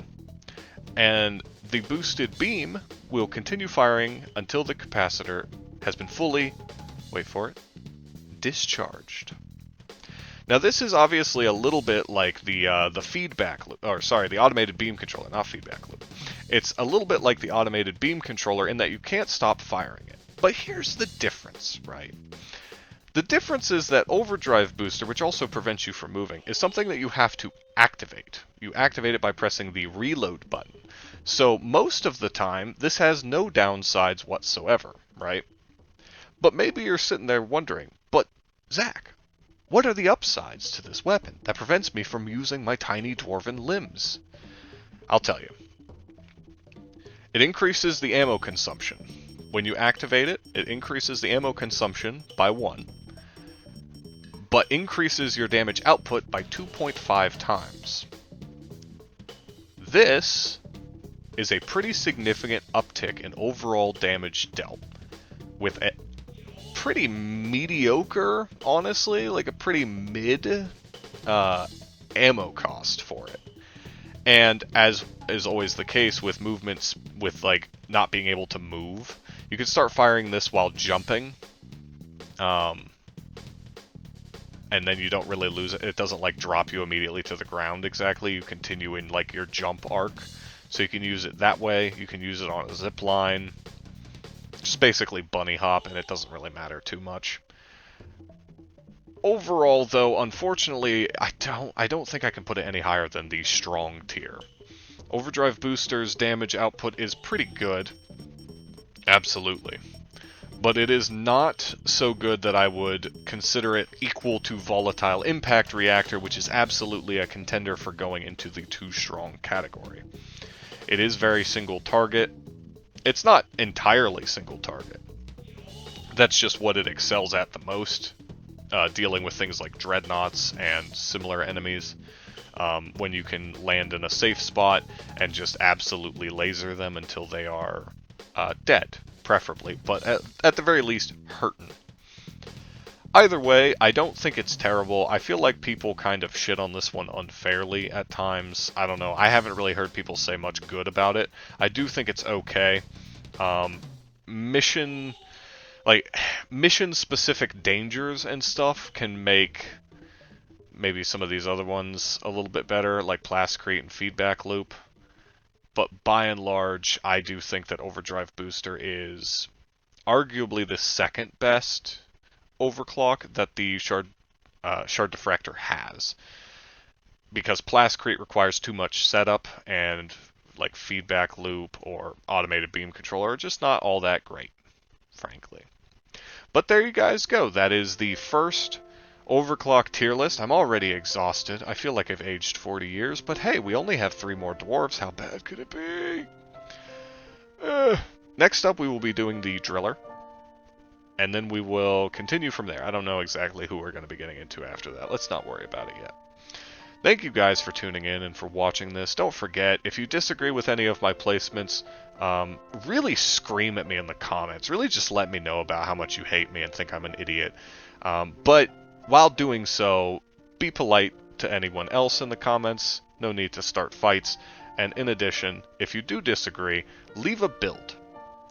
And the boosted beam will continue firing until the capacitor has been fully, wait for it, discharged. Now this is obviously a little bit like the feedback loop, or sorry, the automated beam controller, not feedback loop. It's a little bit like the automated beam controller in that you can't stop firing it. But here's the difference, right? The difference is that Overdrive Booster, which also prevents you from moving, is something that you have to activate. You activate it by pressing the reload button. So most of the time, this has no downsides whatsoever, right? But maybe you're sitting there wondering, but Zach, what are the upsides to this weapon that prevents me from using my tiny dwarven limbs? I'll tell you. It increases the ammo consumption. When you activate it, it increases the ammo consumption by 1, but increases your damage output by 2.5 times. This is a pretty significant uptick in overall damage dealt, with a pretty mediocre, honestly, like a pretty mid ammo cost for it. And as is always the case with movements with like not being able to move, you can start firing this while jumping, and then you don't really lose it. It doesn't like drop you immediately to the ground exactly. You continue in like your jump arc, so you can use it that way. You can use it on a zip line, just basically bunny hop, and it doesn't really matter too much. Overall, though, unfortunately, I don't think I can put it any higher than the strong tier. Overdrive Booster's damage output is pretty good, absolutely. But it is not so good that I would consider it equal to Volatile Impact Reactor, which is absolutely a contender for going into the too strong category. It is very single target. It's not entirely single target. That's just what it excels at the most. Dealing with things like dreadnoughts and similar enemies, when you can land in a safe spot and just absolutely laser them until they are dead, preferably, but at the very least, hurting. Either way, I don't think it's terrible. I feel like people kind of shit on this one unfairly at times. I don't know. I haven't really heard people say much good about it. I do think it's okay. Mission-specific dangers and stuff can make maybe some of these other ones a little bit better, like Plascrete and Feedback Loop. But by and large, I do think that Overdrive Booster is arguably the second best overclock that the Shard Shard Diffractor has. Because Plascrete requires too much setup, and like feedback loop or automated beam controller are just not all that great, frankly. But there you guys go. That is the first overclock tier list. I'm already exhausted. I feel like I've aged 40 years, but hey, we only have 3 more dwarves. How bad could it be? Next up, we will be doing the driller, and then we will continue from there. I don't know exactly who we're going to be getting into after that. Let's not worry about it yet. Thank you guys for tuning in and for watching this. Don't forget, if you disagree with any of my placements, really scream at me in the comments. Really just let me know about how much you hate me and think I'm an idiot. But while doing so, be polite to anyone else in the comments. No need to start fights. And in addition, if you do disagree, leave a build.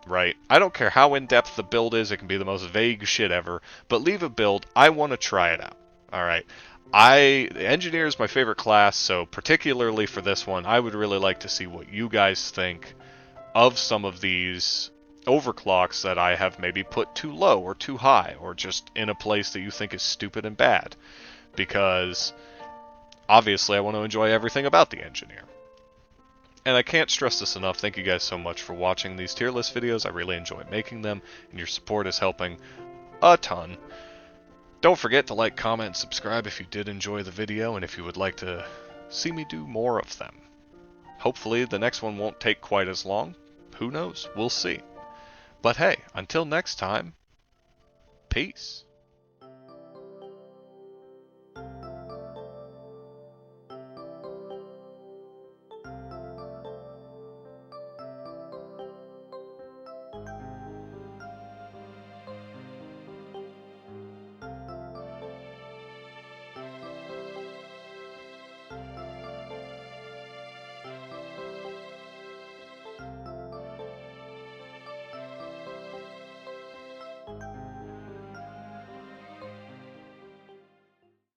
Right? I don't care how in-depth the build is. It can be the most vague shit ever. But leave a build. I want to try it out. Alright? Engineer is my favorite class, so particularly for this one, I would really like to see what you guys think of some of these overclocks that I have maybe put too low or too high, or just in a place that you think is stupid and bad. Because, obviously, I want to enjoy everything about the engineer. And I can't stress this enough, thank you guys so much for watching these tier list videos. I really enjoy making them, and your support is helping a ton. Don't forget to like, comment, and subscribe if you did enjoy the video, and if you would like to see me do more of them. Hopefully the next one won't take quite as long. Who knows? We'll see. But hey, until next time, peace.